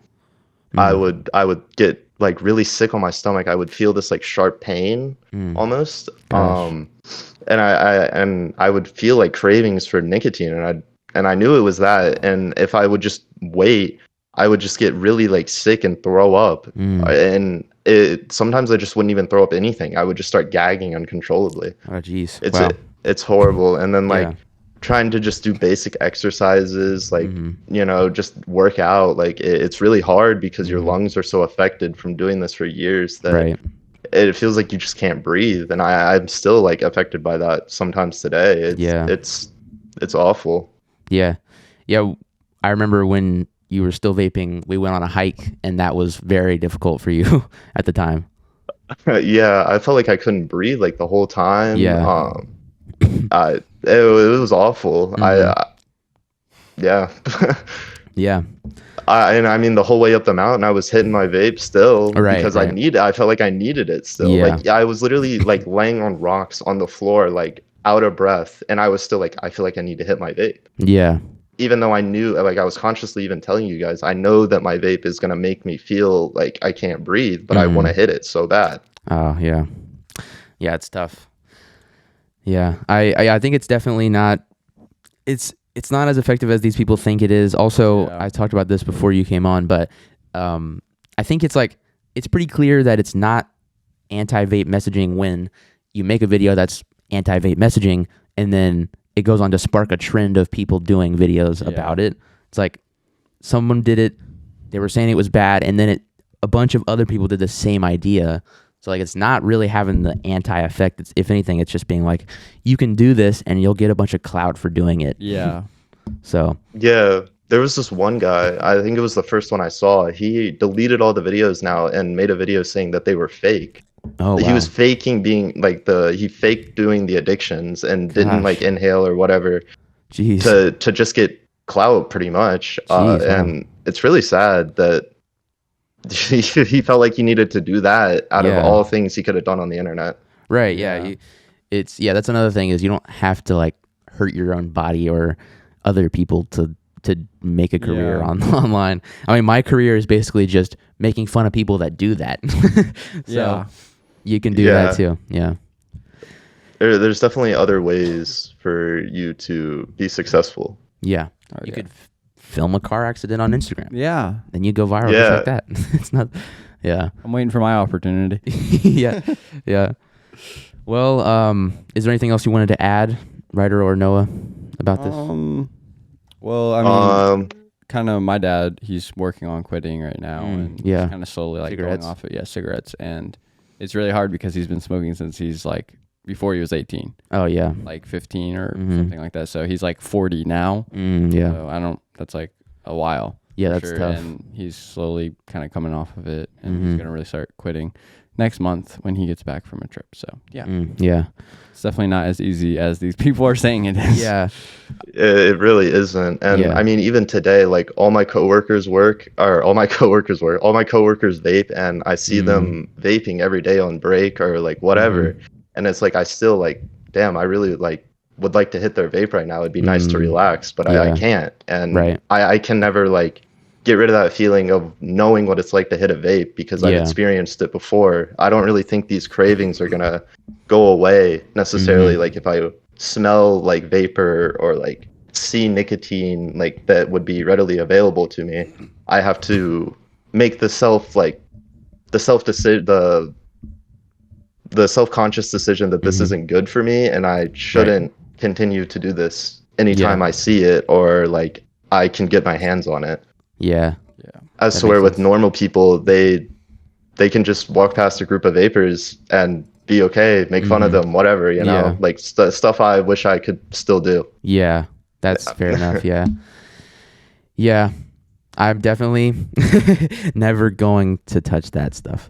I would get like really sick on my stomach. I would feel this like sharp pain almost. And I would feel like cravings for nicotine, and I knew it was that. And if I would just wait, I would just get really like sick and throw up. And sometimes I just wouldn't even throw up anything. I would just start gagging uncontrollably. Oh geez. It's horrible. And then like trying to just do basic exercises, like, you know, just work out. Like it's really hard because your lungs are so affected from doing this for years that it feels like you just can't breathe. And I'm still like affected by that sometimes today. It's awful. Yeah. I remember when you were still vaping, we went on a hike, and that was very difficult for you at the time. Yeah, I felt like I couldn't breathe like the whole time. It was awful. I mean, the whole way up the mountain, I was hitting my vape still because I felt like I needed it still. Like I was literally like laying on rocks on the floor, like out of breath, and I was still like, I feel like I need to hit my vape. Yeah. Even though I knew, like, I was consciously even telling you guys, I know that my vape is gonna make me feel like I can't breathe, but I want to hit it so bad. Oh yeah, it's tough. Yeah, I think it's definitely not. It's not as effective as these people think it is. Also, I talked about this before you came on, but I think it's pretty clear that it's not anti-vape messaging when you make a video that's anti-vape messaging, and then it goes on to spark a trend of people doing videos about it. It's like someone did it, they were saying it was bad, and then a bunch of other people did the same idea. So like it's not really having the anti-effect. It's, if anything, it's just being like, you can do this and you'll get a bunch of clout for doing it. Yeah. So yeah, there was this one guy, I think it was the first one I saw. He deleted all the videos now and made a video saying that they were fake. Oh, He wow. was faking being like he faked doing the addictions and didn't Gosh. like inhale or whatever Jeez. to just get clout pretty much. Jeez, wow. And it's really sad that he felt like he needed to do that out of all things he could have done on the internet. Right. Yeah. That's another thing is you don't have to like hurt your own body or other people to make a career online. I mean, my career is basically just making fun of people that do that. So you can do that too. Yeah. There's definitely other ways for you to be successful. Yeah. You could film a car accident on Instagram. Yeah. Then you go viral just like that. It's not. Yeah. I'm waiting for my opportunity. Yeah. Yeah. Well, is there anything else you wanted to add, Ryder or Noah, about this? Well, I mean, kind of my dad, he's working on quitting right now, and he's kind of slowly like Cigarettes. going off it. Yeah, cigarettes, and it's really hard because he's been smoking since he's like before he was 18. Oh yeah, like 15 or something like that. So he's like 40 now. Yeah, so that's like a while. Yeah, that's tough. And he's slowly kind of coming off of it, and he's gonna really start quitting next month when he gets back from a trip. So yeah, yeah. It's definitely not as easy as these people are saying it is. Yeah. It really isn't. And I mean, even today, like all my coworkers vape, and I see them vaping every day on break or like whatever. And it's like, I still like, damn, I really like would like to hit their vape right now. It'd be nice to relax, but I can't. And I can never like get rid of that feeling of knowing what it's like to hit a vape because I've experienced it before. I don't really think these cravings are gonna go away necessarily. Like if I smell like vapor or like see nicotine like that would be readily available to me, I have to make the self-conscious decision that this isn't good for me and I shouldn't continue to do this anytime I see it or like I can get my hands on it. Yeah. As to where with normal people, they can just walk past a group of vapors and be okay, make fun of them, whatever, you know, like stuff I wish I could still do. Yeah, that's fair enough. Yeah. Yeah. I'm definitely never going to touch that stuff.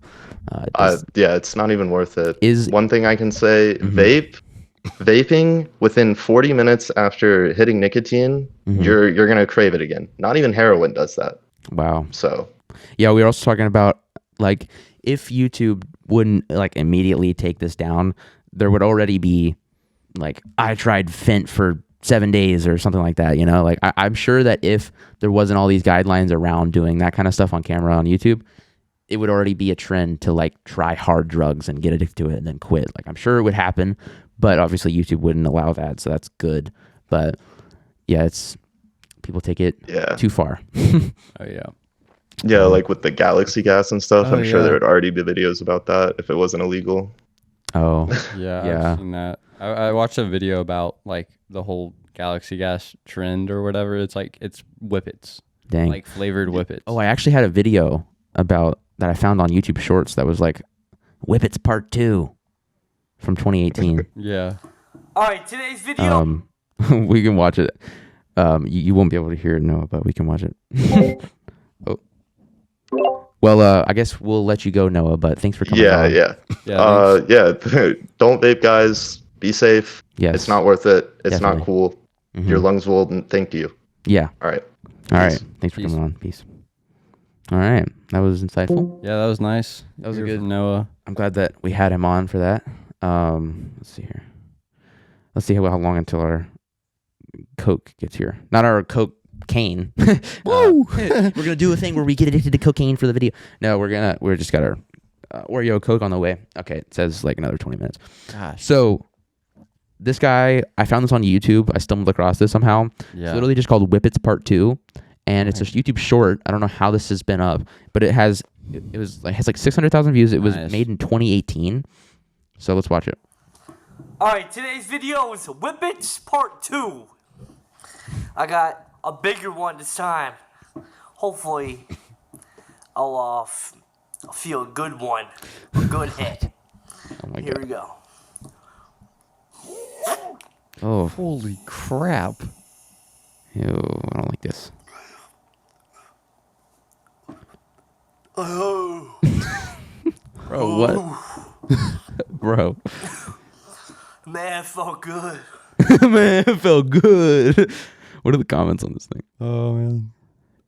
It's not even worth it. Is one thing I can say, vaping within 40 minutes after hitting nicotine, you're going to crave it again. Not even heroin does that. Wow. So, yeah, we were also talking about like if YouTube wouldn't like immediately take this down, there would already be like I tried Fent for 7 days or something like that, you know? Like I'm sure that if there wasn't all these guidelines around doing that kind of stuff on camera on YouTube, it would already be a trend to like try hard drugs and get addicted to it and then quit. Like I'm sure it would happen, but obviously YouTube wouldn't allow that, so that's good. But yeah, it's people take it too far. Oh yeah. Yeah, like with the Galaxy gas and stuff, I'm sure there would already be videos about that if it wasn't illegal. Oh. Yeah. I've seen that. I watched a video about like the whole Galaxy gas trend or whatever. It's like it's Whippets. Dang. Like flavored Whippets. Oh, I actually had a video about that I found on YouTube Shorts that was like Whippets Part 2 from 2018. Yeah. All right, today's video. We can watch it. You won't be able to hear it, Noah, but we can watch it. Oh. Well, I guess we'll let you go, Noah, but thanks for coming on. Yeah. Don't vape, guys. Be safe. Yes. It's not worth it. It's Definitely. not cool. Your lungs will thank you. Yeah. All right. All right. Thanks for coming on. Peace. All right. That was insightful. Yeah, that was nice. That was a Hear good from Noah. I'm glad that we had him on for that. Let's see here. Let's see how long until our Coke gets here. Not our cocaine. Woo! We're gonna do a thing where we get addicted to cocaine for the video. No, we're just got our Oreo Coke on the way. Okay, it says like another 20 minutes. Gosh. So this guy, I found this on YouTube. I stumbled across this somehow. Yeah. It's literally just called Whippets Part 2. And it's a YouTube short. I don't know how this has been up, but it has like 600,000 views. It was made in 2018. So let's watch it. All right, today's video is Whippets Part 2. I got a bigger one this time. Hopefully, I'll I feel a good one. A good hit. Oh my Here god. we go. Oh. Holy crap. Ew, I don't like this. Oh. Bro, what? Bro. Man, it felt good. Man, it felt good. What are the comments on this thing? Oh, man.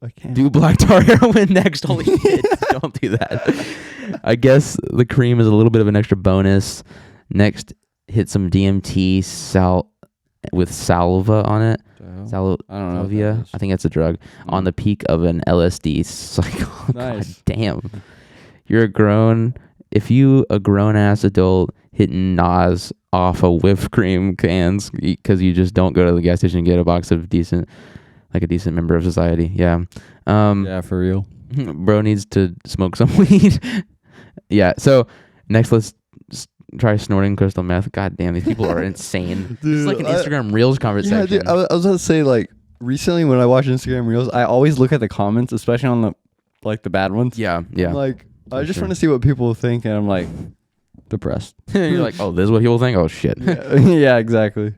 I can't. Do black tar heroin next. Holy shit. Don't do that. I guess the cream is a little bit of an extra bonus. Next, hit some DMT with salva on it. I don't know. Salvia. I think that's a drug. On the peak of an LSD cycle. Nice. God damn. If you a grown ass adult hitting Nas off of whipped cream cans because you just don't go to the gas station and get a box of a decent member of society. Yeah. Yeah, for real. Bro needs to smoke some weed. Yeah. So next, let's try snorting crystal meth. God damn, these people are insane. This is like an Instagram Reels conversation. Yeah, dude, I was about to say, like, recently when I watch Instagram Reels, I always look at the comments, especially on the bad ones. Yeah. I'm like, I just want to see what people think, and I'm like, depressed. You're like, oh, this is what people think? Oh, shit. Yeah, exactly.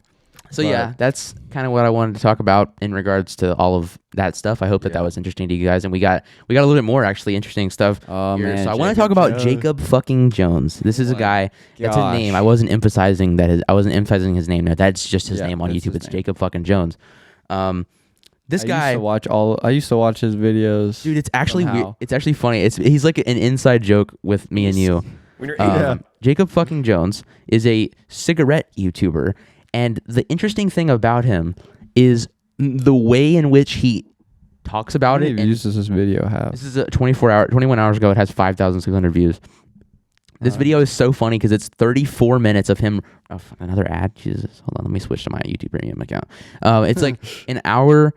So yeah, that's kind of what I wanted to talk about in regards to all of that stuff. I hope that was interesting to you guys, and we got a little bit more actually interesting stuff. Oh here. man! So I want to talk about Jacob fucking Jones. This is a guy. That's his name. I wasn't emphasizing his name. No, that's just his name on YouTube. It's Jacob fucking Jones. This guy. I used to watch his videos. Dude, it's actually weird. It's actually funny. He's like an inside joke with me and you. Jacob fucking Jones is a cigarette YouTuber. And the interesting thing about him is the way in which he talks about it. How many views does this video have? This is a 21 hours ago. It has 5,600 views. This video is so funny because it's 34 minutes of him. Oh, another ad. Jesus, hold on. Let me switch to my YouTube Premium account. It's like an hour.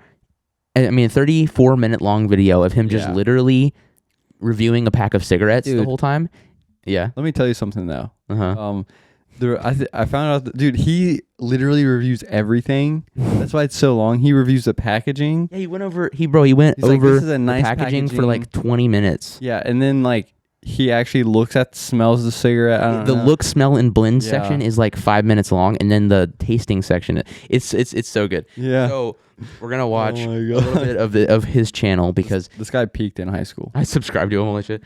34-minute long video of him just literally reviewing a pack of cigarettes the whole time. Yeah. Let me tell you something though. I found out that, dude, he literally reviews everything. That's why it's so long. He reviews the packaging. Yeah, he went over this is a nice packaging for like 20 minutes. Yeah, and then like he actually looks at, smells the cigarette. The look, smell, and blend section is like 5 minutes long, and then the tasting section, it's so good. Yeah. So we're gonna watch a little bit of his channel because this guy peaked in high school. I subscribed to him. Holy shit.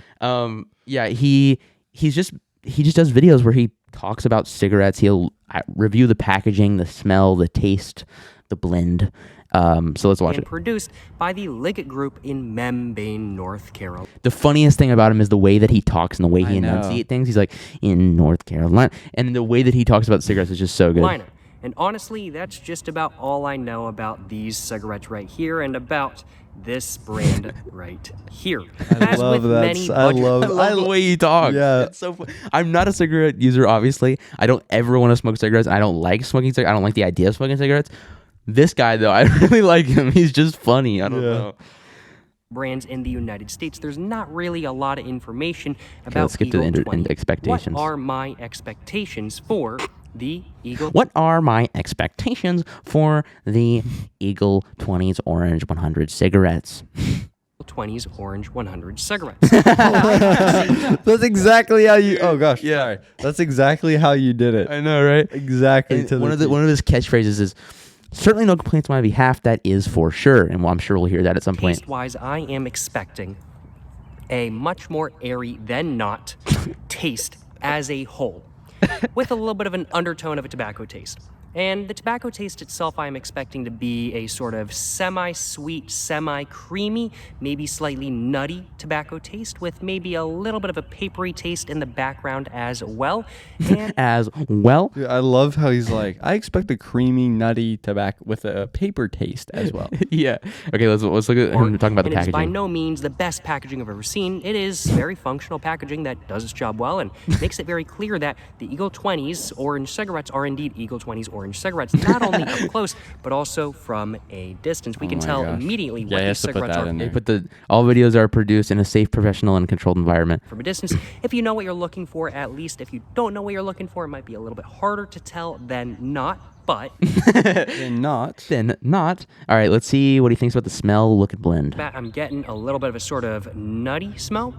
Yeah, he just does videos where he talks about cigarettes. He'll review the packaging, the smell, the taste, the blend. So let's watch it. Produced by the Liggett Group in Membane, North Carolina. The funniest thing about him is the way that he talks and the way he enunciates things. He's like, in North Carolina. And the way that he talks about cigarettes is just so good. And honestly, that's just about all I know about these cigarettes right here and about this brand right here. I love the way he talks. Yeah. It's so fun. I'm not a cigarette user, obviously. I don't ever want to smoke cigarettes. I don't like smoking cigarettes. I don't like the idea of smoking cigarettes. This guy, though, I really like him. He's just funny. I don't know. Brands in the United States, there's not really a lot of information about let's skip to the expectations. What are my expectations for the Eagle? What are my expectations for the Eagle 20s Orange 100 cigarettes? 20s Orange 100 cigarettes. That's exactly how you. Oh gosh, yeah. Sorry. That's exactly how you did it. I know, right? Exactly. And one of his catchphrases is, "Certainly no complaints on my behalf. That is for sure." And I'm sure we'll hear that at some point. Taste-wise, I am expecting a much more airy than not taste as a whole, with a little bit of an undertone of a tobacco taste. And the tobacco taste itself, I'm expecting to be a sort of semi-sweet, semi-creamy, maybe slightly nutty tobacco taste with maybe a little bit of a papery taste in the background as well. Dude, I love how he's like, I expect a creamy, nutty tobacco with a paper taste as well. Yeah. Okay, let's look at him talking about the packaging. It is by no means the best packaging I've ever seen. It is very functional packaging that does its job well and makes it very clear that the Eagle 20s orange cigarettes are indeed Eagle 20s orange cigarettes, not only up close, but also from a distance. We can tell immediately what these cigarettes are. They put all videos are produced in a safe, professional, and controlled environment. From a distance, if you know what you're looking for, at least. If you don't know what you're looking for, it might be a little bit harder to tell than not, but... Then not. All right, let's see what he thinks about the smell, look, and blend. I'm getting a little bit of a sort of nutty smell.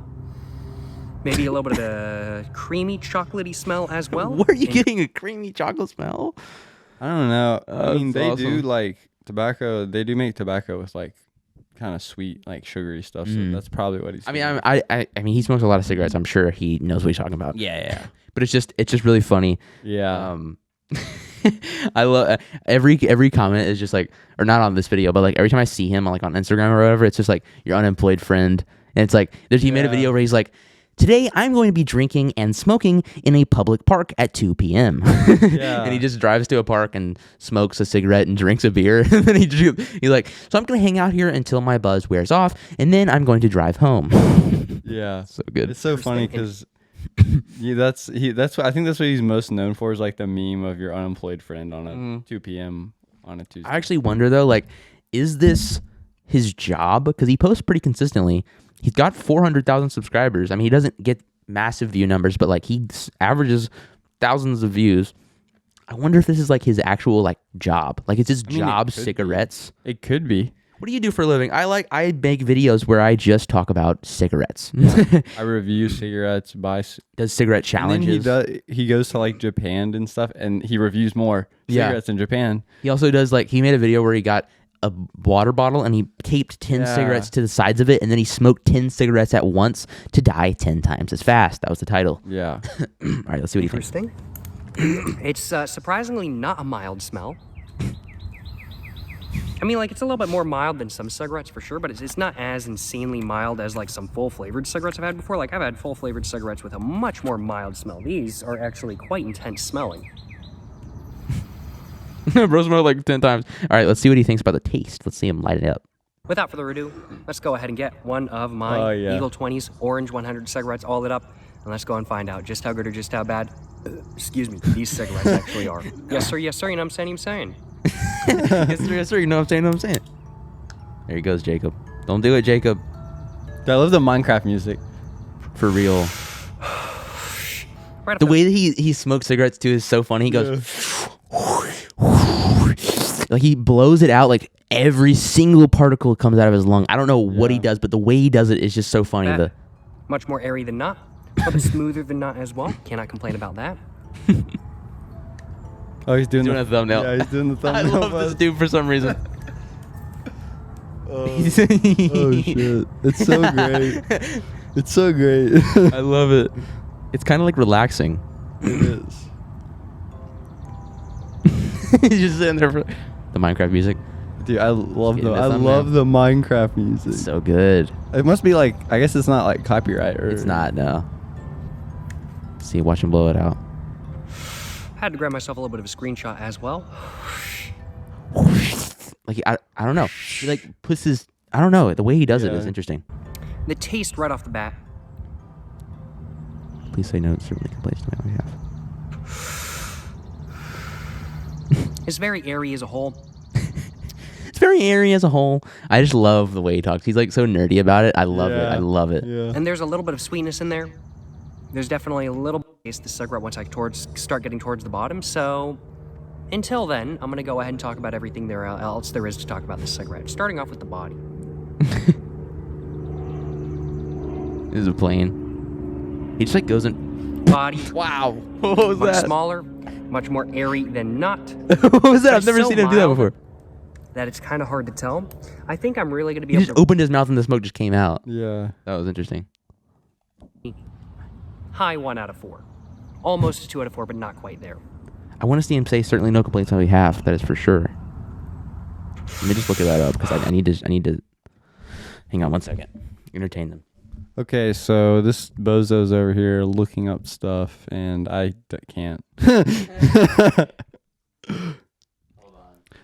Maybe a little bit of a creamy, chocolatey smell as well. Where are you getting a creamy chocolate smell? I don't know. I mean, they do awesome. like tobacco. They do make tobacco with like kind of sweet, like sugary stuff. So that's probably what he's. I mean, I mean, he smokes a lot of cigarettes. I'm sure he knows what he's talking about. Yeah. But it's just really funny. Yeah. I love every comment is just like, or not on this video, but like every time I see him on like on Instagram or whatever, it's just like your unemployed friend, and it's like he made a video where he's like, today I'm going to be drinking and smoking in a public park at 2 p.m. And he just drives to a park and smokes a cigarette and drinks a beer, and then he's like, so I'm going to hang out here until my buzz wears off, and then I'm going to drive home. Yeah, so good. It's so funny because. Yeah, that's what I think that's what he's most known for is like the meme of your unemployed friend on a 2 p.m. on a Tuesday. I actually wonder though, like, is this his job? Because he posts pretty consistently. He's got 400,000 subscribers. I mean, he doesn't get massive view numbers, but like he averages thousands of views. I wonder if this is like his actual like job. Like, it's his job cigarettes. It could be. What do you do for a living? I make videos where I just talk about cigarettes. I review cigarettes, does cigarette challenges. And he goes to like Japan and stuff, and he reviews more cigarettes in Japan. He also does he made a video where he got a water bottle and he taped 10 cigarettes to the sides of it, and then he smoked 10 cigarettes at once to die 10 times as fast. That was the title. Yeah. All right, let's see what he thinks. Interesting. It's surprisingly not a mild smell. I mean, like, it's a little bit more mild than some cigarettes for sure, but it's not as insanely mild as like some full-flavored cigarettes I've had before. Like, I've had full-flavored cigarettes with a much more mild smell. These are actually quite intense smelling. Bro smelled like 10 times. All right, let's see what he thinks about the taste. Let's see him light it up. Without further ado, let's go ahead and get one of my Eagle 20s Orange 100 cigarettes, all lit up, and let's go and find out just how good or just how bad, excuse me, these cigarettes actually are. Yes, sir, you know what I'm saying? Yes, sir, you know what I'm saying? There he goes, Jacob. Don't do it, Jacob. I love the Minecraft music. For real. The way that he smokes cigarettes too is so funny. He goes like he blows it out, like every single particle comes out of his lung. I don't know what he does, but the way he does it is just so funny. Much more airy than not, a little bit smoother than not as well. Cannot complain about that. Oh, he's doing a thumbnail. Yeah, he's doing the thumbnail. I love this dude for some reason. Oh shit! It's so great. It's so great. I love it. It's kind of like relaxing. It is. He's just sitting there for the Minecraft music. Dude, I love the Minecraft music. It's so good. It must be like, I guess it's not like copyright or. It's not, no. See, watch him blow it out. Had to grab myself a little bit of a screenshot as well. Like, I don't know. He like puts his, I don't know. The way he does it is interesting. The taste right off the bat. Please say no to certainly complaints to my behalf. It's very airy as a whole. It's very airy as a whole. I just love the way he talks. He's like so nerdy about it. I love it. I love it. Yeah. And there's a little bit of sweetness in there. There's definitely a little bit of taste the cigarette once I start getting towards the bottom. So until then, I'm gonna go ahead and talk about everything else there is to talk about this cigarette. Starting off with the body. This is a plane. He just like goes in. Body. Wow. What was much that? Smaller, much more airy than not. What was that? I've never seen him do that before. That it's kind of hard to tell. I think I'm really gonna be He able just to opened his mouth and the smoke just came out. Yeah. That was interesting. High 1 out of 4. Almost a 2 out of 4, but not quite there. I want to see him say certainly no complaints on behalf. That is for sure. Let me just look that up because I need to. Hang on one second. Entertain them. Okay, so this bozo's over here looking up stuff, and I can't. But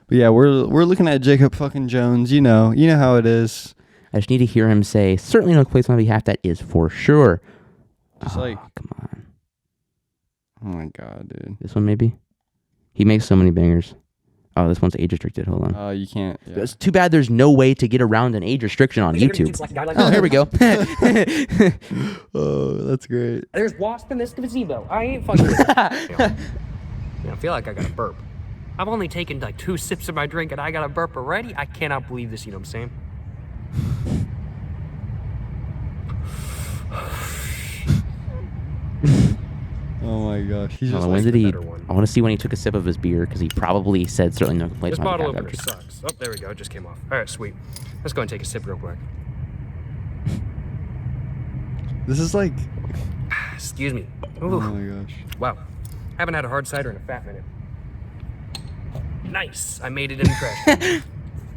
yeah, we're looking at Jacob fucking Jones. You know how it is. I just need to hear him say certainly no complaints on behalf. That is for sure. Just like, come on. Oh my god, dude. This one maybe. He makes so many bangers. Oh, this one's age restricted. Hold on. Oh, you can't. Yeah. It's too bad there's no way to get around an age restriction on YouTube. Oh, here we go. Oh, that's great. There's wasp in this gazebo. I ain't fucking with it. I feel like I got a burp. I've only taken like 2 sips of my drink and I got a burp already. I cannot believe this, you know what I'm saying? gosh. He's just when like did the he? better one. I want to see when he took a sip of his beer because he probably said certainly no complaints. This on bottle behalf opener after. sucks. Oh, there we go. It just came off. All right, sweet. Let's go and take a sip real quick. This is like. Excuse me. Oh Ooh. my gosh. Wow. Haven't had a hard cider in a fat minute. Nice. I made it in the trash.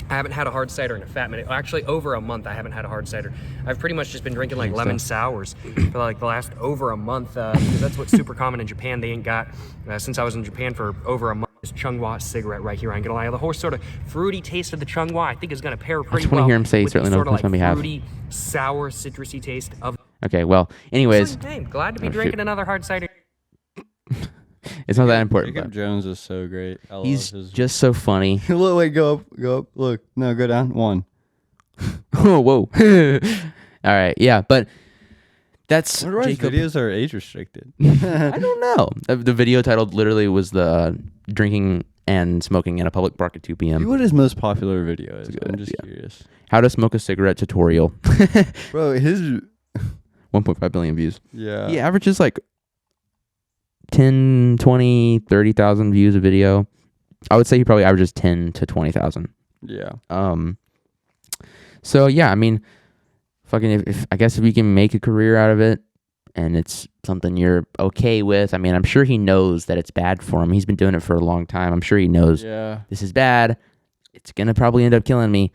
I haven't had a hard cider in a fat minute. Actually, over a month I haven't had a hard cider. I've pretty much just been drinking like lemon sours for like the last over a month because that's what's super common in Japan. They ain't got, since I was in Japan for over a month, this Chunghwa cigarette right here. I ain't gonna lie. The whole sort of fruity taste of the Chunghwa I think is gonna pair pretty just wanna well hear him say with certainly the no sort of like complaints on behalf. fruity, sour, citrusy taste of. Okay, well, anyways. Hey, glad to be Oh, drinking shoot. another hard cider. It's not that important. Jacob But Jones is so great. I he's love his... just so funny. Look, wait, go up. Look, no, go down. 1. Oh, whoa. All right, yeah, but that's I wonder why his Jacob. videos are age restricted. I don't know. The video titled literally was the drinking and smoking in a public park at 2 p.m. See what his most popular video is. I'm just yeah. curious. How to smoke a cigarette tutorial. Bro, his 1.5 billion views. Yeah. He averages like 10, 20, 30,000 views a video. I would say he probably averages 10 to 20,000. Yeah. So yeah, I mean, fucking if I guess if you can make a career out of it and it's something you're okay with, I mean, I'm sure he knows that it's bad for him. He's been doing it for a long time. I'm sure he knows this is bad. It's going to probably end up killing me,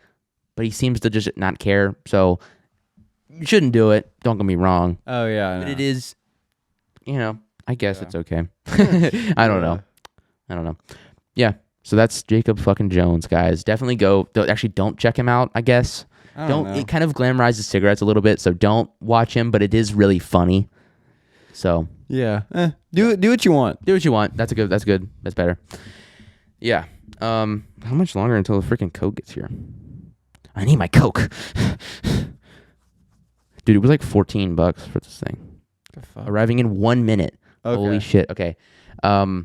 but he seems to just not care. So you shouldn't do it. Don't get me wrong. Oh yeah. But it is, I guess it's okay. I don't know. Yeah. So that's Jacob fucking Jones, guys. Definitely go. Don't check him out, I guess. Don't know. It kind of glamorizes cigarettes a little bit, so don't watch him, but it is really funny. So yeah. Do what you want. Do what you want. That's good. That's better. Yeah. How much longer until the freaking Coke gets here? I need my Coke. Dude, it was like $14 for this thing. Arriving in 1 minute. Okay. Holy shit. Okay. So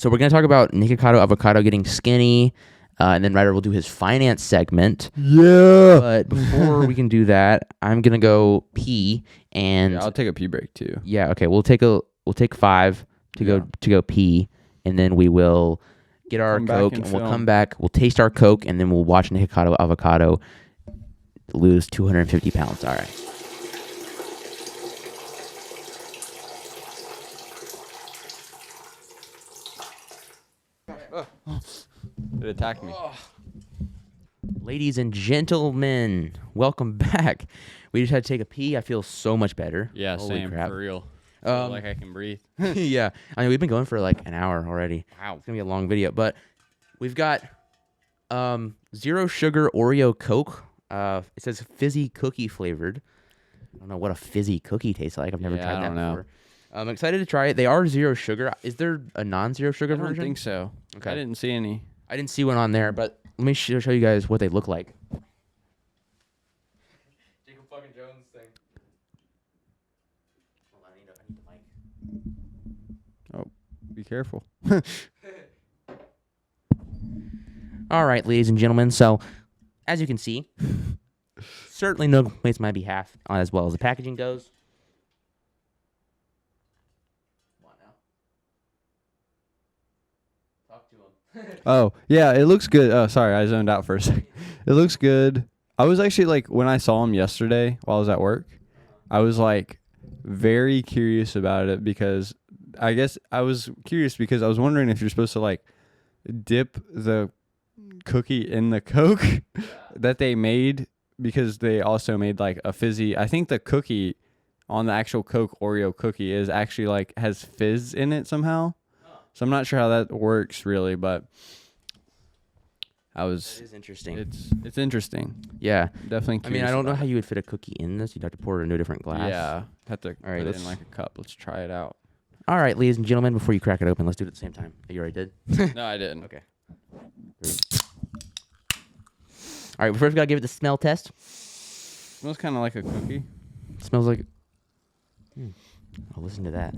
we're going to talk about Nikocado Avocado getting skinny, and then Ryder will do his finance segment. Yeah. But before we can do that, I'm going to go pee, and I'll take a pee break too. Yeah, okay. We'll take 5 to go pee, and then we will get our Coke, and we'll come back. We'll taste our Coke, and then we'll watch Nikocado Avocado lose 250 pounds. All right. It attacked me. Ladies and gentlemen, welcome back. We just had to take a pee. I feel so much better. Yeah, Holy same. crap. For real. Feel like I can breathe. Yeah. I mean, we've been going for like an hour already. Wow. It's going to be a long video. But we've got zero sugar Oreo Coke. It says fizzy cookie flavored. I don't know what a fizzy cookie tastes like. I've never tried that before. I'm excited to try it. They are zero sugar. Is there a non-zero sugar version? I don't think so. Okay. I didn't see any. I didn't see one on there, but let me show you guys what they look like. Jacob fucking Jones thing. Hold on, I need the mic. Oh, be careful. All right, ladies and gentlemen. So, as you can see, certainly no complaints on my behalf, as well as the packaging goes. Come on now. Talk to him. Oh, yeah, it looks good. Oh, sorry, I zoned out for a second. It looks good. I was actually like, when I saw him yesterday while I was at work, I was like very curious about it because I guess I was curious because I was wondering if you're supposed to like dip the cookie in the Coke that they made, because they also made like a fizzy. I think the cookie on the actual Coke Oreo cookie is actually like has fizz in it somehow. So I'm not sure how that works really, but It is interesting. It's interesting. Yeah, Definitely. I mean, I don't know how you would fit a cookie in this. You'd have to pour it into a different glass. Yeah, have to All right, put it in like a cup. Let's try it out. All right, ladies and gentlemen, before you crack it open, let's do it at the same time. You already did? No, I didn't. Okay. All right, first we gotta give it the smell test. Smells kind of like a cookie. Smells like. Oh, listen to that.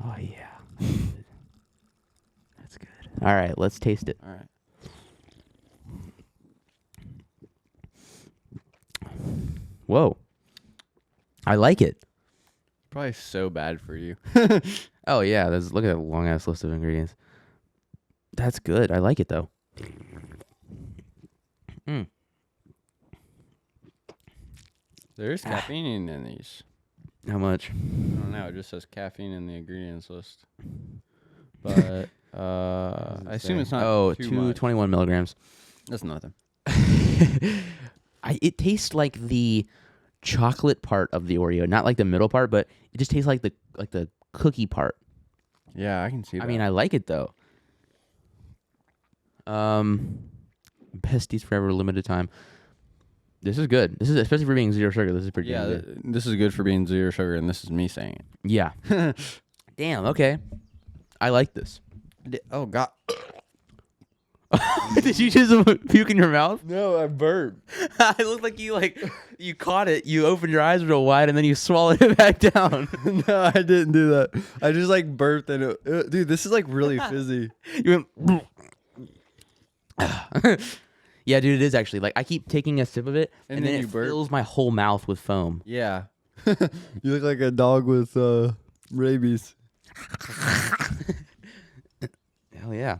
Oh yeah. That's good. All right, let's taste it. All right. Whoa. I like it. Probably so bad for you. Oh yeah, look at that long ass list of ingredients. That's good. I like it though. There's caffeine in these. How much? I don't know. It just says caffeine in the ingredients list. But I assume it's not too much. 21 milligrams. That's nothing. It tastes like the chocolate part of the Oreo, not like the middle part, but it just tastes like the cookie part. Yeah, I can see that. I mean, I like it though. Besties Forever limited time. This is good. This is, especially for being zero sugar. This is pretty good. This is good for being zero sugar, and this is me saying it. Yeah. Damn. Okay. I like this. Oh God. Did you just puke in your mouth? No, I burped. It looked like you caught it. You opened your eyes real wide and then you swallowed it back down. No, I didn't do that. I just like burped and dude, this is like really fizzy. You went. Yeah, dude, it is actually. Like I keep taking a sip of it and then it fills my whole mouth with foam. Yeah. You look like a dog with rabies. Hell yeah.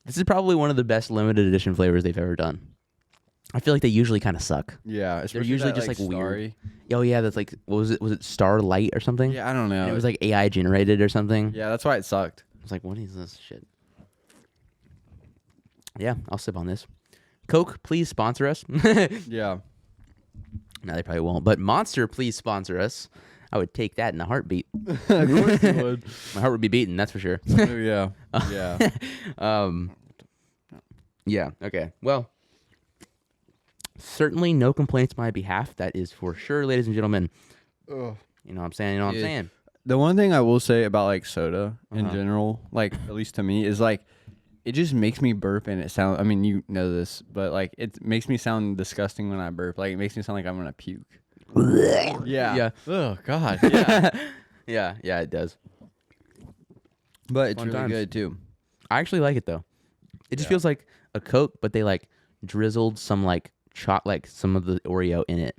This is probably one of the best limited edition flavors they've ever done. I feel like they usually kind of suck. Yeah, they're usually that, just like starry. Weird. Oh yeah, that's like what was it? Was it Starlight or something? Yeah, I don't know. And it was like AI generated or something. Yeah, that's why it sucked. I was like, what is this shit? Yeah, I'll sip on this. Coke, please sponsor us. Yeah. No, they probably won't. But Monster, please sponsor us. I would take that in a heartbeat. Of course you would. My heart would be beating, that's for sure. Yeah. Yeah. Yeah, okay. Well, certainly no complaints on my behalf. That is for sure, ladies and gentlemen. Ugh. You know what I'm saying? You know what I'm saying? The one thing I will say about like soda in general, like at least to me, is like it just makes me burp and it sounds, I mean, you know this, but like it makes me sound disgusting when I burp. Like it makes me sound like I'm going to puke. Yeah. Yeah. Oh, God. Yeah. Yeah, it does. But it's Fun really times. good, too. I actually like it, though. It just feels like a Coke, but they like drizzled some like some of the Oreo in it.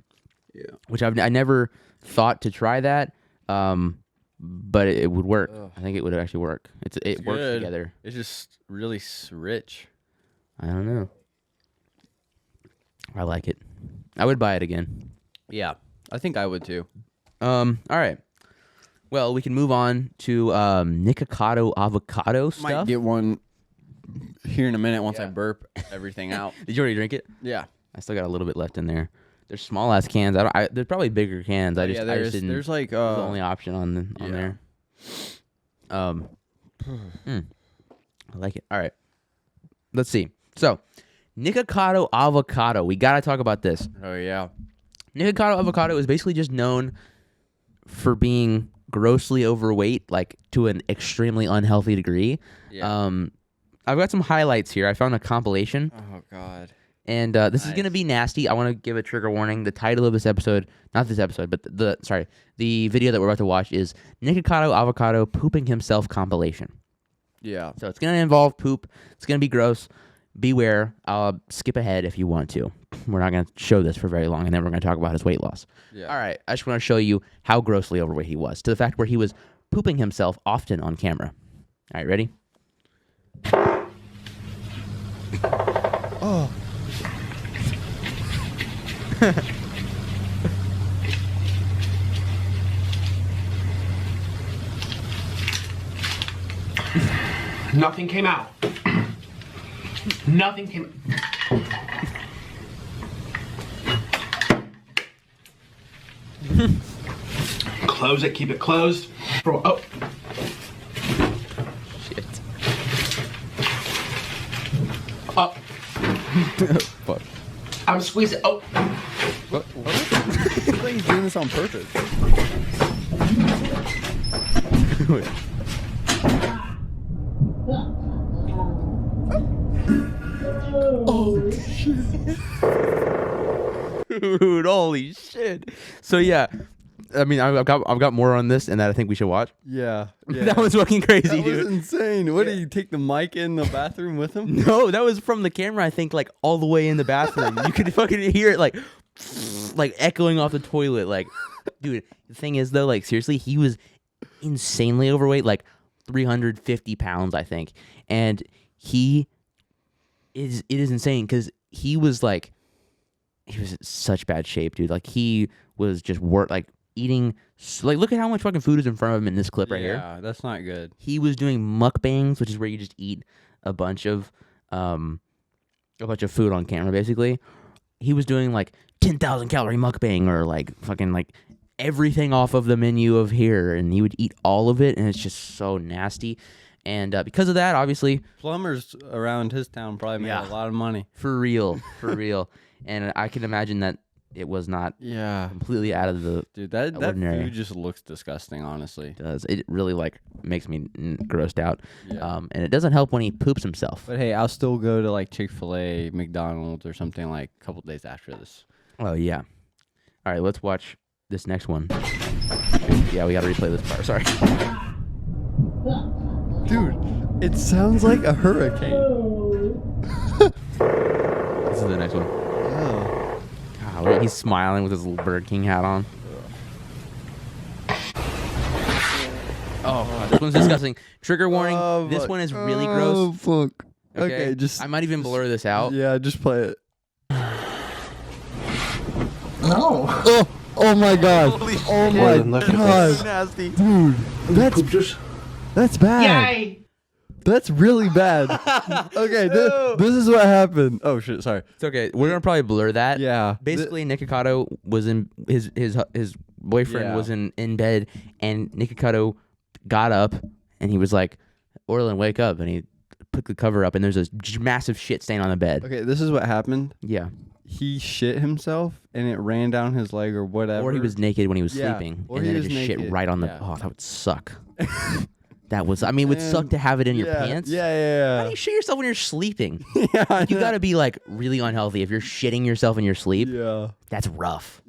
Yeah. Which I never thought to try that. But it would work. Ugh. I think it would actually work. It works good. together. It's just really rich. I don't know. I like it. I would buy it again. Yeah, I think I would too. All right. Well, we can move on to Nikocado avocado stuff. Might get one here in a minute once I burp everything out. Did you already drink it? Yeah. I still got a little bit left in there. There's small ass cans. There's probably bigger cans. I just didn't. There's like the only option on there. I like it. All right. Let's see. So, Nikocado avocado. We gotta talk about this. Oh yeah. Nikocado avocado is basically just known for being grossly overweight, like to an extremely unhealthy degree. Yeah. I've got some highlights here. I found a compilation. Oh God. And this is going to be nasty. I want to give a trigger warning. The title of this episode, not this episode, but the video that we're about to watch is Nikocado Avocado Pooping Himself Compilation. Yeah. So it's going to involve poop. It's going to be gross. Beware. I'll skip ahead if you want to. We're not going to show this for very long, and then we're going to talk about his weight loss. Yeah. All right. I just want to show you how grossly overweight he was, to the fact where he was pooping himself often on camera. All right, ready? Oh. Nothing came out. Nothing came. Close it. Keep it closed. Oh. Shit. Oh. Fuck. I'm squeezing. Oh. What? I think he's doing this on purpose. Oh shit. Dude, holy shit. So yeah, I mean, I've got more on this, and that I think we should watch. Yeah. That was fucking crazy, that dude. That was insane. What, did he take the mic in the bathroom with him? No, that was from the camera, I think, like, all the way in the bathroom. You could fucking hear it, like... like echoing off the toilet. Like, dude, the thing is though, like seriously, he was insanely overweight, like 350 pounds, I think, and it is insane because he was in such bad shape, dude. Like he was just eating, like look at how much fucking food is in front of him in this clip right here. Yeah, that's not good. He was doing mukbangs, which is where you just eat a bunch of food on camera, basically. He was doing like 10,000 calorie mukbang or like fucking like everything off of the menu of here, and he would eat all of it, and it's just so nasty. And because of that, obviously, plumbers around his town probably made a lot of money. For real. And I can imagine that it was not completely out of the that ordinary. food just looks disgusting, honestly. It does. It really like makes me grossed out. And it doesn't help when he poops himself. But hey, I'll still go to like Chick-fil-A, McDonald's, or something like a couple days after this. Oh yeah. All right, let's watch this next one. Yeah, we got to replay this part. Sorry. Dude, it sounds like a hurricane. This is the next one. God, he's smiling with his little Burger King hat on. Oh, God, this one's disgusting. Trigger warning. This one is really gross. Oh, fuck. Okay, I might even blur this out. Yeah, just play it. No. Oh my God. Oh my God. Nasty. Dude, that's bad. Yay. That's really bad. Okay, this is what happened. Oh shit, sorry. It's okay. We're gonna probably blur that. Yeah. Basically, Nikocado was in his boyfriend was in bed, and Nikocado got up and he was like, "Orlin, wake up!" And he put the cover up, and there's this massive shit stain on the bed. Okay, this is what happened. Yeah. He shit himself and it ran down his leg or whatever. Or he was naked when he was sleeping, or and he then it was just shit naked. right on the. Yeah. Oh, that would suck. That was. I mean, it would suck to have it in your pants. Yeah. How do you shit yourself when you're sleeping? Yeah, you got to be like really unhealthy if you're shitting yourself in your sleep. Yeah. That's rough.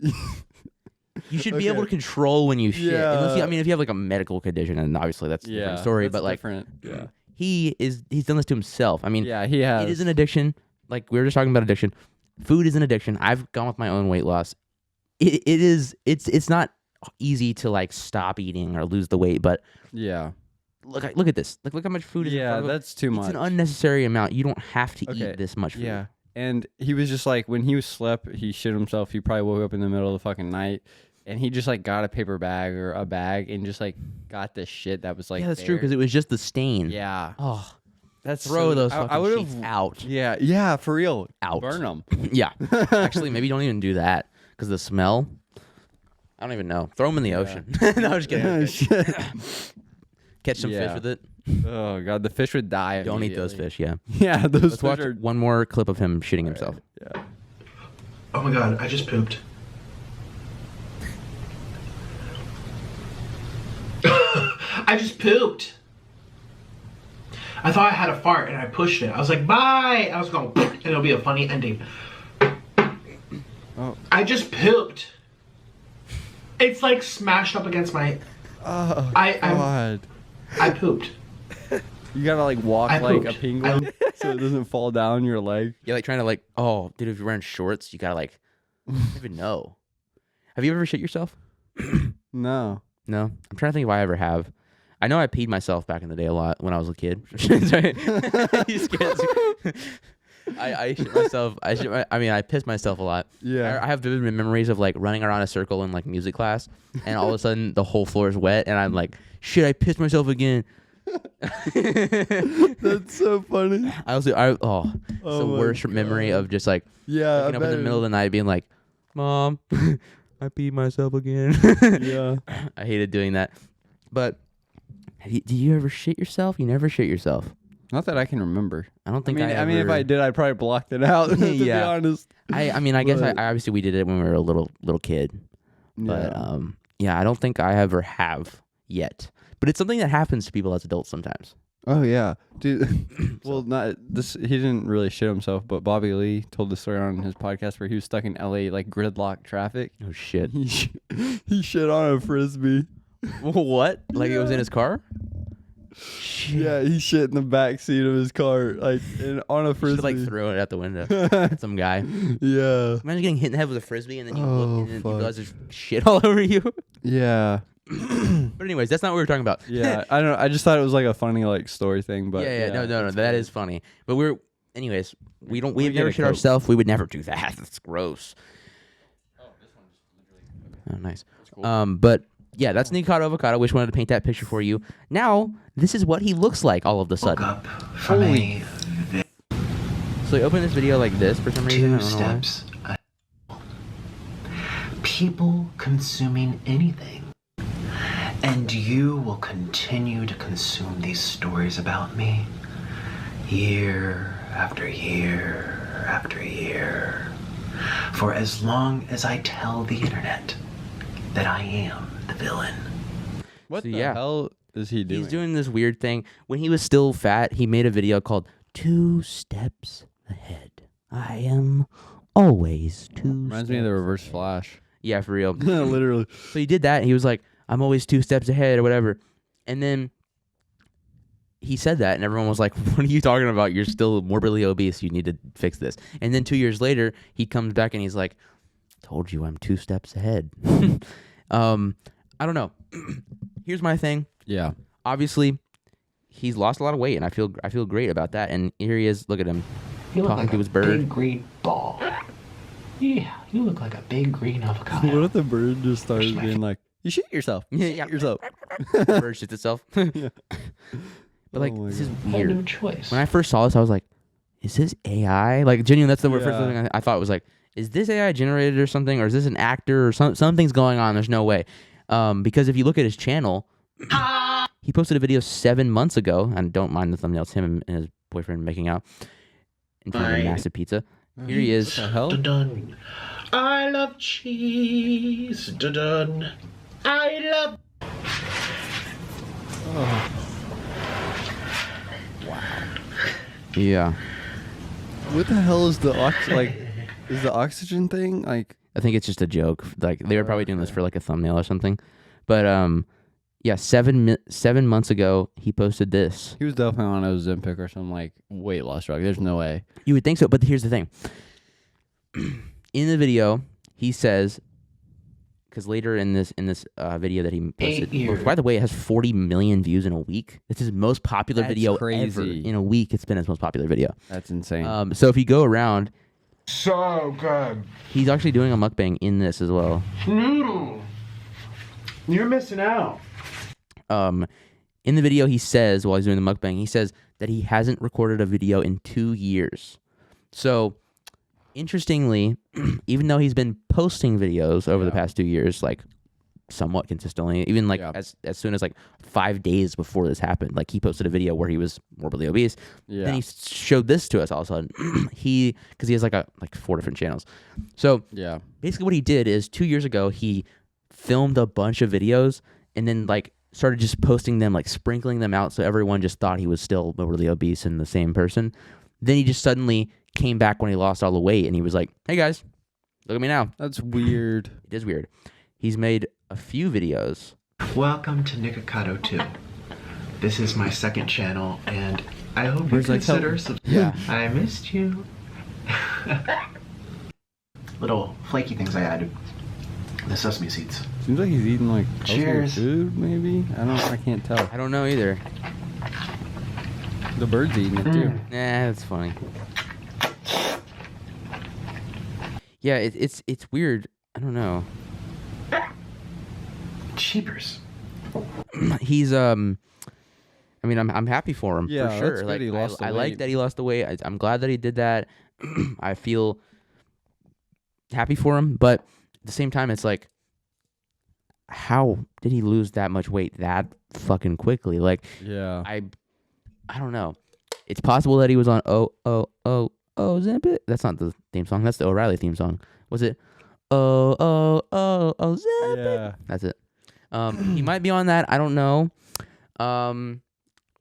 You should be able to control when you shit. Yeah. Unless if you have like a medical condition, and obviously that's a different story. That's but like, different. Yeah. he's done this to himself. I mean, Yeah, he has. It is an addiction. Like we were just talking about addiction. Food is an addiction. I've gone with my own weight loss. It's not easy to like stop eating or lose the weight, but yeah. Look at this. Look how much food is in front of him. That's too much. It's an unnecessary amount. You don't have to eat this much food. Yeah. And he was just like, when he slept, he shit himself. He probably woke up in the middle of the fucking night, and he just like got a paper bag or a bag and just like got this shit that was like. Yeah, that's true because it was just the stain. Yeah. Oh, that's throw those I fucking would've- sheets out. Yeah, for real. Out. Burn them. Yeah. Actually, maybe don't even do that because the smell. I don't even know. Throw them in the ocean. No, I'm just kidding. Catch some fish with it. Oh God, the fish would die. Don't eat those fish. Yeah. Yeah, those Let's fish watch are. one more clip of him shitting himself. Yeah. Oh my God, I just pooped. I just pooped. I thought I had a fart and I pushed it. I was like, bye. I was going, and it'll be a funny ending. Oh. I just pooped. It's like smashed up against my. Oh God. I pooped. You gotta like walk I like a pooped. penguin so it doesn't fall down your leg. You're like trying to like, oh, dude, if you're wearing shorts, you gotta like, I don't even know. Have you ever shit yourself? No. No? I'm trying to think if I ever have. I know I peed myself back in the day a lot when I was a kid. You scared me. I shit myself. I pissed myself a lot. Yeah. I have vivid memories of like running around a circle in like music class, and all of a sudden the whole floor is wet, and I'm like, shit, I pissed myself again. That's so funny. It's the worst memory of just like waking up in the middle of the night being like, Mom, I peed myself again. Yeah. I hated doing that. But did you ever shit yourself? You never shit yourself. Not that I can remember. I don't think I mean, if I did, I probably blocked it out. To be honest. I guess obviously we did it when we were a little kid. But I don't think I ever have yet. But it's something that happens to people as adults sometimes. Oh yeah, dude. Well, not this. He didn't really shit himself, but Bobby Lee told the story on his podcast where he was stuck in LA like gridlock traffic. Oh shit. He shit on a frisbee. What? Like it was in his car? Yeah, he shit in the back seat of his car, like on a frisbee. Should like throw it out the window. Some guy. Yeah. Imagine getting hit in the head with a frisbee and then you look and then you realize there's shit all over you. Yeah. But anyways, that's not what we were talking about. Yeah, I don't know. I just thought it was like a funny like story thing, but no, that is funny. But anyways, we've never shit ourselves. We would never do that. That's gross. Oh, nice. Cool. But yeah, that's Nikocado Avocado. Wish wanted to paint that picture for you. Now, this is what he looks like all of a sudden. Holy. So he opened this video like this for some reason. 2 steps. People consuming anything. And you will continue to consume these stories about me year after year after year. For as long as I tell the internet that I am the villain. What the hell is he doing? He's doing this weird thing. When he was still fat, he made a video called 2 Steps Ahead. I am always 2 Reminds me of the Reverse Flash. Yeah, for real. Literally. So he did that. And he was like, I'm always 2 steps ahead or whatever. And then he said that and everyone was like, what are you talking about? You're still morbidly obese. You need to fix this. And then 2 years later, he comes back and he's like, told you I'm 2 steps ahead. I don't know. Here's my thing. Yeah. Obviously, he's lost a lot of weight and I feel great about that. And here he is. Look at him. You look talking like to his a bird. big green ball. Yeah, you look like a big green avocado. What if the bird just started being like, you shit yourself. You shit yourself. Bird shits itself. Yeah. But like, this is I had weird. no choice. When I first saw this, I was like, is this AI? Like, genuinely, that's the first thing I thought was like, is this AI generated or something? Or is this an actor or something's going on? There's no way. Because if you look at his channel, he posted a video 7 months ago, and don't mind the thumbnail, it's him and his boyfriend making out in front of a massive pizza. Here he is. What the hell? Dun-dun. I love cheese. Dun-dun. I love. Yeah. What the hell is the is the oxygen thing like? I think it's just a joke. Like they were probably doing this for like a thumbnail or something. But yeah, 7 months ago he posted this. He was definitely on Ozempic or some like weight loss drug. There's no way. You would think so, but here's the thing. In the video, he says, because later in this video that he posted, which, by the way, it has 40 million views in a week. It's his most popular video ever. In a week, it's been his most popular video. That's insane. So if you go around, So good. he's actually doing a mukbang in this as well. Noodle. You're missing out. In the video, he says, while he's doing the mukbang, he says that he hasn't recorded a video in 2 years. So, interestingly, even though he's been posting videos over the past 2 years, like somewhat consistently, even like as soon as like 5 days before this happened, like he posted a video where he was morbidly obese. Yeah. Then he showed this to us all of a sudden. Because he has like 4 different channels. So yeah, basically what he did is 2 years ago, he filmed a bunch of videos and then like started just posting them, like sprinkling them out so everyone just thought he was still morbidly obese and the same person. Then he just suddenly came back when he lost all the weight and he was like, hey guys, look at me now. That's weird. It is weird. He's made a few videos. Welcome to Nikocado 2. This is my second channel, and I hope you Where's that consider Yeah. I missed you. Little flaky things I added. The sesame seeds. Seems like he's eating like Cheers. food, maybe. I can't tell. I don't know either. The bird's eating it too. Nah, that's funny. Yeah, it's weird. I don't know. Cheapers. He's I mean, I'm happy for him Yeah, for sure. that's good Like he lost the I like weight. that he lost the weight. I'm glad that he did that. I feel happy for him, but at the same time, it's like, how did he lose that much weight that fucking quickly? Like, Yeah. I don't know. It's possible that he was on Ozempic. That's not the theme song. That's the O'Reilly theme song. Was it Ozempic? Yeah. That's it. He might be on that. I don't know.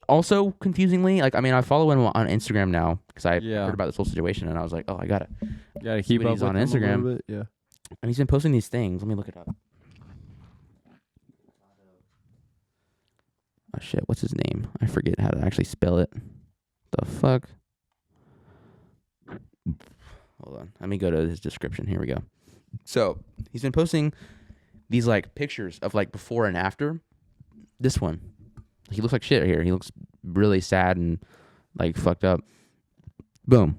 Also, confusingly, like, I mean, I follow him on Instagram now because I heard about this whole situation and I was like, oh, I gotta keep see what up he's with on him a little Instagram. bit, yeah. And he's been posting these things. Let me look it up. Oh shit, what's his name? I forget how to actually spell it. The fuck? Hold on. Let me go to his description. Here we go. So he's been posting these like pictures of like before and after. This one, he looks like shit here. He looks really sad and like fucked up. Boom.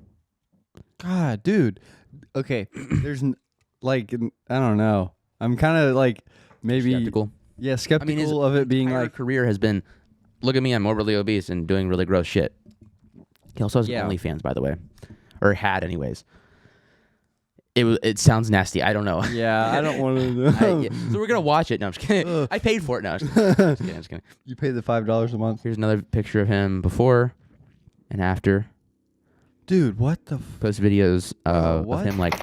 God, dude. Okay, there's like I don't know. I'm kind of like maybe skeptical. Yeah, skeptical of it being like career has been. Look at me, I'm morbidly obese and doing really gross shit. He also has OnlyFans, by the way, or had anyways. It sounds nasty. I don't know. Yeah, I don't want to know. So we're gonna watch it. No, I'm just kidding. I paid for it. No, I'm just kidding. I'm just kidding. You pay the $5 a month. Here's another picture of him before and after. Dude, what the? Post videos of him like.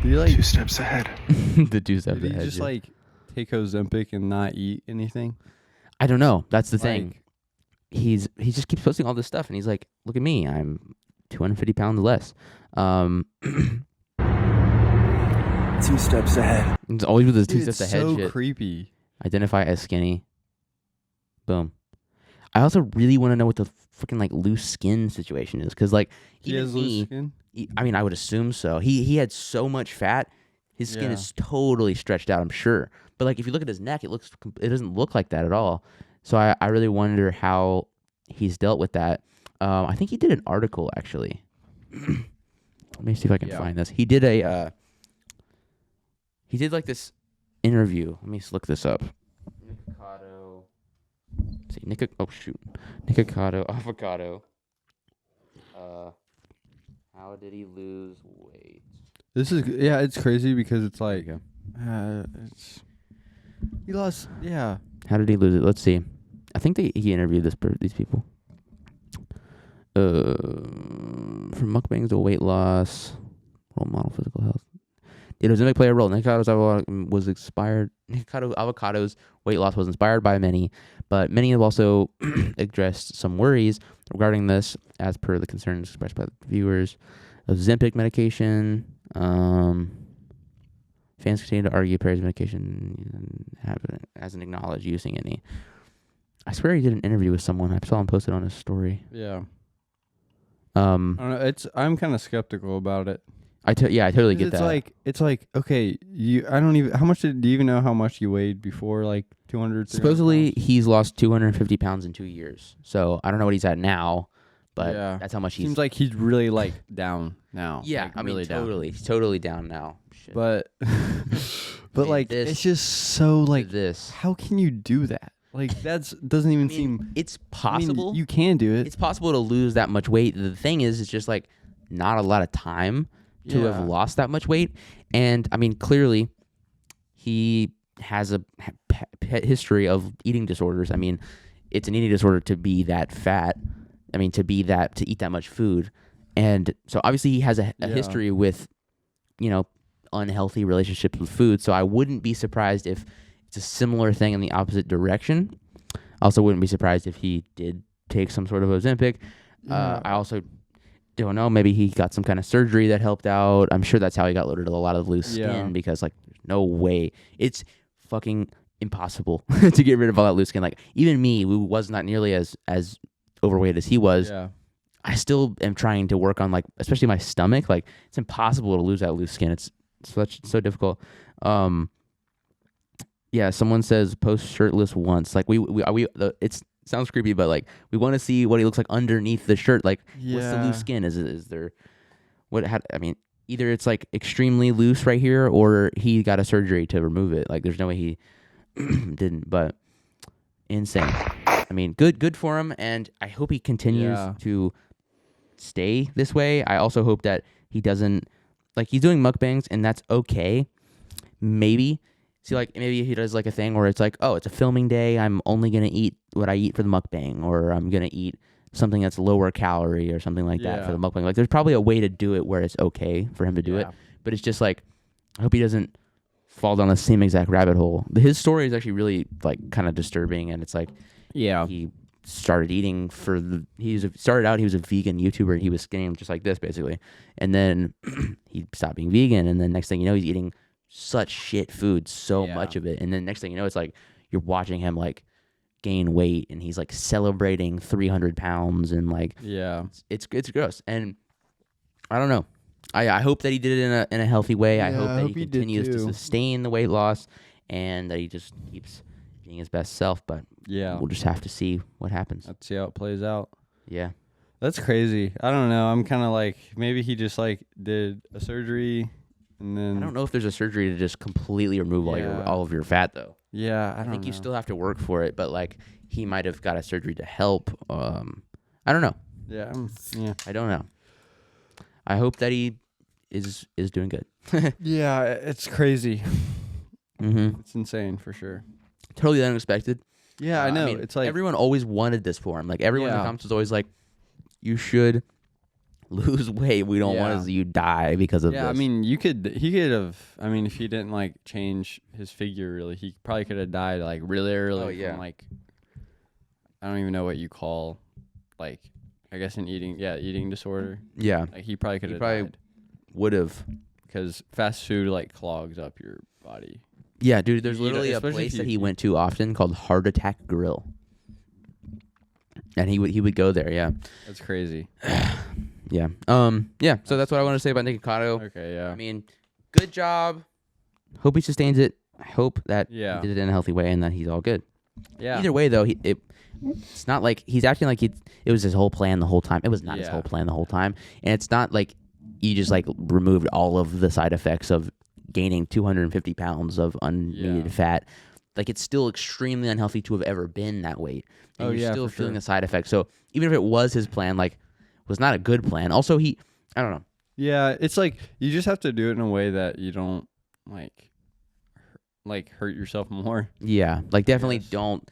Did he like 2 steps ahead? The 2 steps did he ahead. just like take Ozempic and not eat anything? I don't know. That's the thing. He just keeps posting all this stuff, and he's like, "Look at me. I'm 250 pounds less." 2 steps ahead. It's always with his 2 Dude, steps ahead so shit. creepy. Identify as skinny. Boom. I also really want to know what the freaking like loose skin situation is, because like He has loose skin? I mean, I would assume so. He had so much fat, his skin is totally stretched out. I'm sure, but like if you look at his neck, it doesn't look like that at all. So I really wonder how he's dealt with that. I think he did an article actually. Let me see if I can find this. He did like this interview. Let me just look this up. Nikocado. See, Nikocado avocado. How did he lose weight? This is it's crazy because it's like he lost. Yeah. How did he lose it? Let's see. I think he interviewed these people. From mukbangs to weight loss, role model physical health. Did Ozempic play a role? Nikocado avocados weight loss was inspired by many, but many have also addressed some worries regarding this, as per the concerns expressed by the viewers. Ozempic medication. Fans continue to argue Perry's medication hasn't acknowledged using any. I swear he did an interview with someone. I saw him posted on his story. Yeah. I don't know. I'm kind of skeptical about it. I totally get that. It's like okay, do you even know how much you weighed before, like 200? Supposedly he's lost 250 pounds in 2 years. So I don't know what he's at now, but that's how much he's. Seems like he's really like down now. Yeah, like, I mean really totally, he's totally down now. Shit. But like it's just so like this. How can you do that? Like doesn't even seem. It's possible. I mean, you can do it. It's possible to lose that much weight. The thing is, it's just like not a lot of time to have lost that much weight. And I mean, clearly he has a history of eating disorders. I mean, it's an eating disorder to be that fat. I mean, to eat that much food. And so obviously he has a history with, unhealthy relationships with food. So I wouldn't be surprised if it's a similar thing in the opposite direction. I also wouldn't be surprised if he did take some sort of Ozempic. I also don't know. Maybe he got some kind of surgery that helped out. I'm sure that's how he got loaded with a lot of loose skin, because like no way. It's fucking impossible to get rid of all that loose skin. Like even me, who was not nearly as overweight as he was, I still am trying to work on like, especially my stomach. Like it's impossible to lose that loose skin. It's so difficult. Someone says post shirtless once. Like it sounds creepy, but like we want to see what he looks like underneath the shirt. Like what's the loose skin? Is there I mean, either it's like extremely loose right here, or he got a surgery to remove it. Like there's no way he didn't, but insane. I mean, good for him, and I hope he continues to stay this way. I also hope that he doesn't, like, he's doing mukbangs, and that's okay. Maybe he does like a thing where it's like, oh, it's a filming day, I'm only gonna eat what I eat for the mukbang, or I'm gonna eat something that's lower calorie or something like that for the mukbang. Like there's probably a way to do it where it's okay for him to do it, but it's just like, I hope he doesn't fall down the same exact rabbit hole. His story is actually really like kind of disturbing, and it's like, he started eating he started out, he was a vegan YouTuber, and he was skinny just like this basically, and then he stopped being vegan, and then next thing you know, he's eating such shit food, so much of it, and then next thing you know, it's like you're watching him like gain weight, and he's like celebrating 300 pounds, and like it's gross. And I don't know. I hope that he did it in a healthy way. I hope that he continues to sustain the weight loss, and that he just keeps being his best self. But we'll just have to see what happens. Let's see how it plays out. Yeah. That's crazy. I don't know. I'm kind of like, maybe he just like did a surgery, and then I don't know if there's a surgery to just completely remove all of your fat, though. Yeah, I think you still have to work for it, but like he might have got a surgery to help. I don't know. Yeah. I don't know. I hope that he is doing good. Yeah, it's crazy. Mm-hmm. It's insane for sure. Totally unexpected. Yeah, I know. mean, it's like everyone always wanted this for him. Like everyone in the comments was always like, "You should lose weight. We don't want to see you die because of this." Yeah, I mean, he could have. I mean, if he didn't like change his figure really, he probably could have died like really early. From, like, I don't even know what you call, like, I guess an eating disorder. Yeah, like he probably could have died. Would have, because fast food like clogs up your body. Yeah, dude. There's literally a place that he went to often called Heart Attack Grill, and he would go there. Yeah, that's crazy. Yeah. Yeah. So that's what I want to say about Nikocado. Okay. Yeah. I mean, good job. Hope he sustains it. I hope that he did it in a healthy way and that he's all good. Yeah. Either way, though, it's not like he's acting like it was his whole plan the whole time. It was not his whole plan the whole time, and it's not like you just like removed all of the side effects of gaining 250 pounds of unneeded fat. Like, it's still extremely unhealthy to have ever been that weight. And you're still feeling the side effects. So even if it was his plan, like, was not a good plan. Also, I don't know. Yeah, it's like you just have to do it in a way that you don't like hurt yourself more. Yeah, like definitely don't.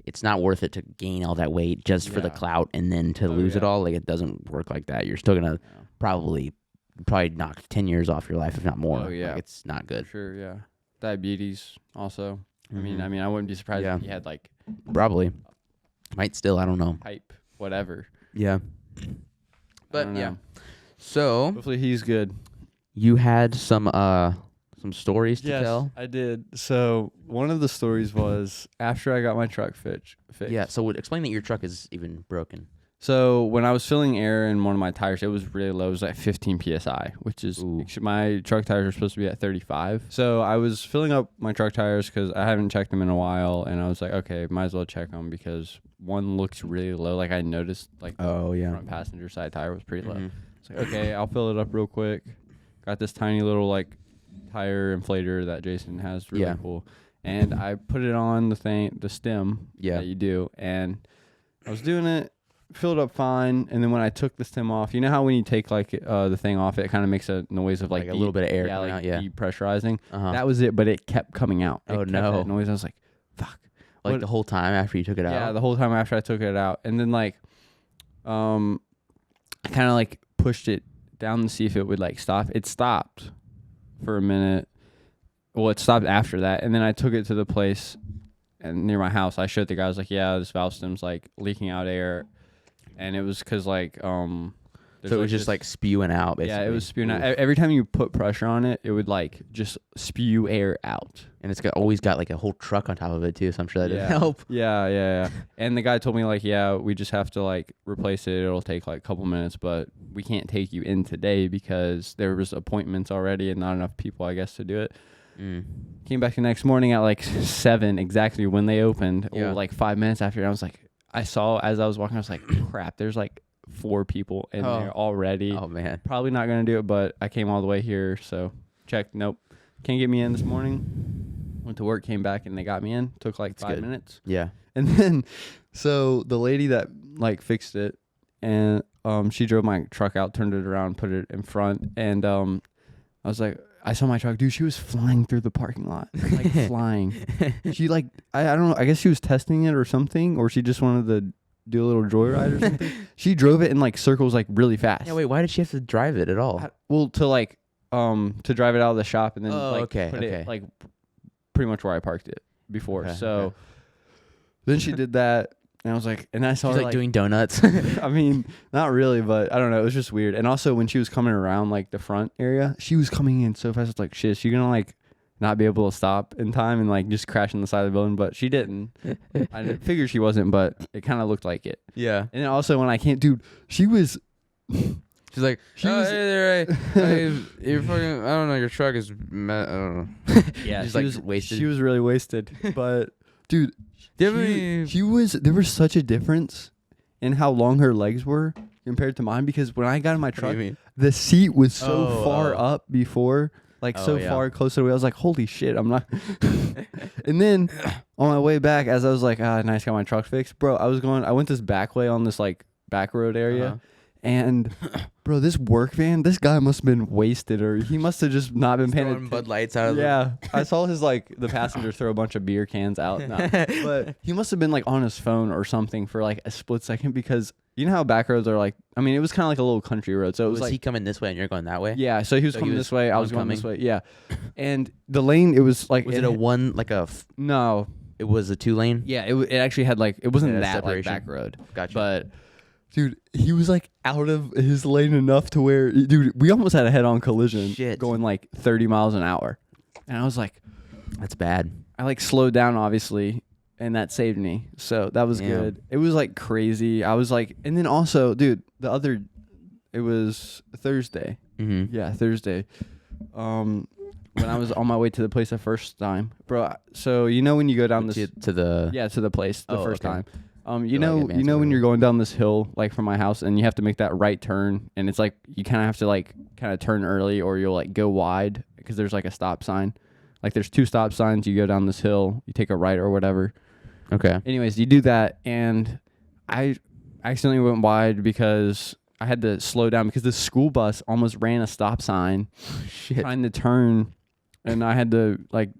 It's not worth it to gain all that weight just for the clout and then to lose it all. Like, it doesn't work like that. You're still gonna probably knock 10 years off your life, if not more. Oh yeah, like, it's not good. Sure, yeah. Diabetes also. I mean, I wouldn't be surprised if he had like probably might still. I don't know. Type whatever. Yeah. But yeah. So hopefully he's good. You had some stories to tell? I did. So one of the stories was after I got my truck fixed. Yeah. So explain that your truck is even broken. So when I was filling air in one of my tires, it was really low. It was like 15 psi, which is my truck tires are supposed to be at 35. So I was filling up my truck tires because I haven't checked them in a while, and I was like, okay, might as well check them because one looks really low. Like I noticed, like front passenger side tire was pretty low. It's like, okay, I'll fill it up real quick. Got this tiny little like tire inflator that Jason has, really cool, and I put it on the stem that you do, and I was doing it. Filled up fine, and then when I took the stem off, you know how when you take like the thing off, it kind of makes a noise of like a little bit of air coming out, depressurizing. That was it, but it kept coming out. Oh no! That noise. I was like, "Fuck!" Like the whole time after you took it out. Yeah, the whole time after I took it out, and then like, I kind of like pushed it down to see if it would like stop. It stopped for a minute. Well, it stopped after that, and then I took it to the place and near my house. I showed the guy. I was like, "Yeah, this valve stem's like leaking out air." And it was because like so it was just like spewing out. Basically. Yeah, it was spewing out. Every time you put pressure on it, it would like just spew air out. And it's always got like a whole truck on top of it too. So I'm sure that didn't help. Yeah. And the guy told me like, yeah, we just have to like replace it. It'll take like a couple minutes, but we can't take you in today because there was appointments already and not enough people, I guess, to do it. Came back the next morning at like 7 exactly when they opened, or like 5 minutes after. I was like. I saw as I was walking, I was like, crap, there's like 4 people in there already. Oh, man. Probably not going to do it, but I came all the way here, so checked. Nope. Can't get me in this morning. Went to work, came back, and they got me in. Took like 5 minutes. Yeah. And then, so the lady that like fixed it, and she drove my truck out, turned it around, put it in front, and I was like, I saw my truck, dude. She was flying through the parking lot, like flying. She like, I don't know. I guess she was testing it or something, or she just wanted to do a little joyride or something. She drove it in like circles, like really fast. Yeah, wait. Why did she have to drive it at all? Well, to drive it out of the shop and then put it like pretty much where I parked it before. Then she did that. And I was like, and I saw her like doing donuts. I mean, not really, but I don't know. It was just weird. And also when she was coming around like the front area, she was coming in so fast. It's like, shit, is she gonna like not be able to stop in time and like just crash on the side of the building, but she didn't. I figured she wasn't, but it kind of looked like it. Yeah. And then also when I can't, dude, she was. She's like, She was- hey there, hey, you're fucking, I don't know, your truck is, I don't know. Yeah, She's she like was wasted. She was really wasted, but dude, Give she was. There was such a difference in how long her legs were compared to mine because when I got in my do you truck, mean? the seat was so Oh, far oh. up before, like Oh, so yeah. far close to the wheel. I was like, holy shit, I'm not. And then on my way back, as I was like, nice, got my truck fixed, bro. I went this back way on this like back road area. Uh-huh. And bro, this work van, this guy must have been wasted, or he must have just not been paying Throwing attention. Bud Lights out of Yeah, I saw his like the passenger throw a bunch of beer cans out, but he must have been like on his phone or something for like a split second because you know how back roads are like. I mean, it was kind of like a little country road, so it was Was like he coming this way and you're going that way? yeah. So he was So coming this way, I was going oncoming? this way, yeah. And the lane, it was like Was it a one, like a, no, it was a 2-lane? yeah, it actually had like it wasn't Yeah, that like separation. back road, Gotcha. but. Dude, he was like out of his lane enough to where, dude, we almost had a head-on collision going like 30 miles an hour. And I was like, that's bad. I like slowed down, obviously, and that saved me. So that was good. It was like crazy. I was like, and then also, dude, it was Thursday. Mm-hmm. Yeah, Thursday. When I was on my way to the place the first time, bro. So you know when you go down this to the to the place the Oh, first okay. time. You know when you're going down this hill like from my house and you have to make that right turn and it's like you kind of have to like kind of turn early or you'll like go wide because there's like a stop sign. Like there's 2 stop signs. You go down this hill, you take a right or whatever. Okay. Anyways, you do that and I accidentally went wide because I had to slow down because the school bus almost ran a stop sign trying to turn and I had to like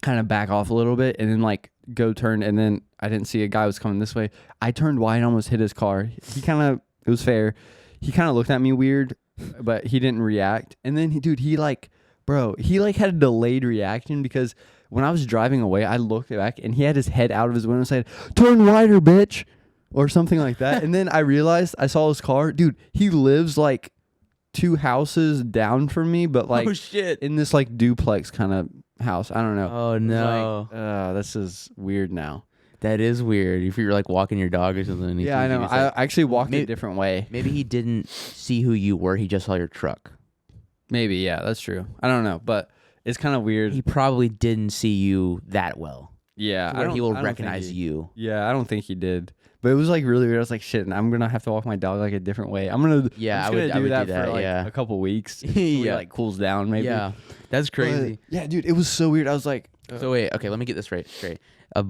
kind of back off a little bit and then like go turn and then I didn't see a guy was coming this way. I turned wide and almost hit his car. He kind of, it was fair. He kind of looked at me weird, but he didn't react. And then he like had a delayed reaction because when I was driving away, I looked back and he had his head out of his window and said, "Turn wider, bitch," or something like that. And then I realized I saw his car. Dude, he lives like 2 houses down from me, but like Oh, shit. in this like duplex kind of house. I don't know. Oh, no. Like, this is weird now. That is weird. If you're like walking your dog or something. And he Yeah, I sees you, know. he's I like- actually walked Maybe- a different way. Maybe he didn't see who you were. He just saw your truck. Maybe, yeah, that's true. I don't know, but it's kind of weird. He probably didn't see you that well. Yeah, To where he will I don't think recognize he- you. Yeah, I don't think he did. But it was like really weird. I was like, shit, I'm gonna have to walk my dog like a different way. I'm just I gonna would do that do for that, like yeah. a couple weeks. Until he Yeah. like cools down, maybe. Yeah, that's crazy. But, yeah, dude, it was so weird. I was like, So wait, okay, let me get this straight. A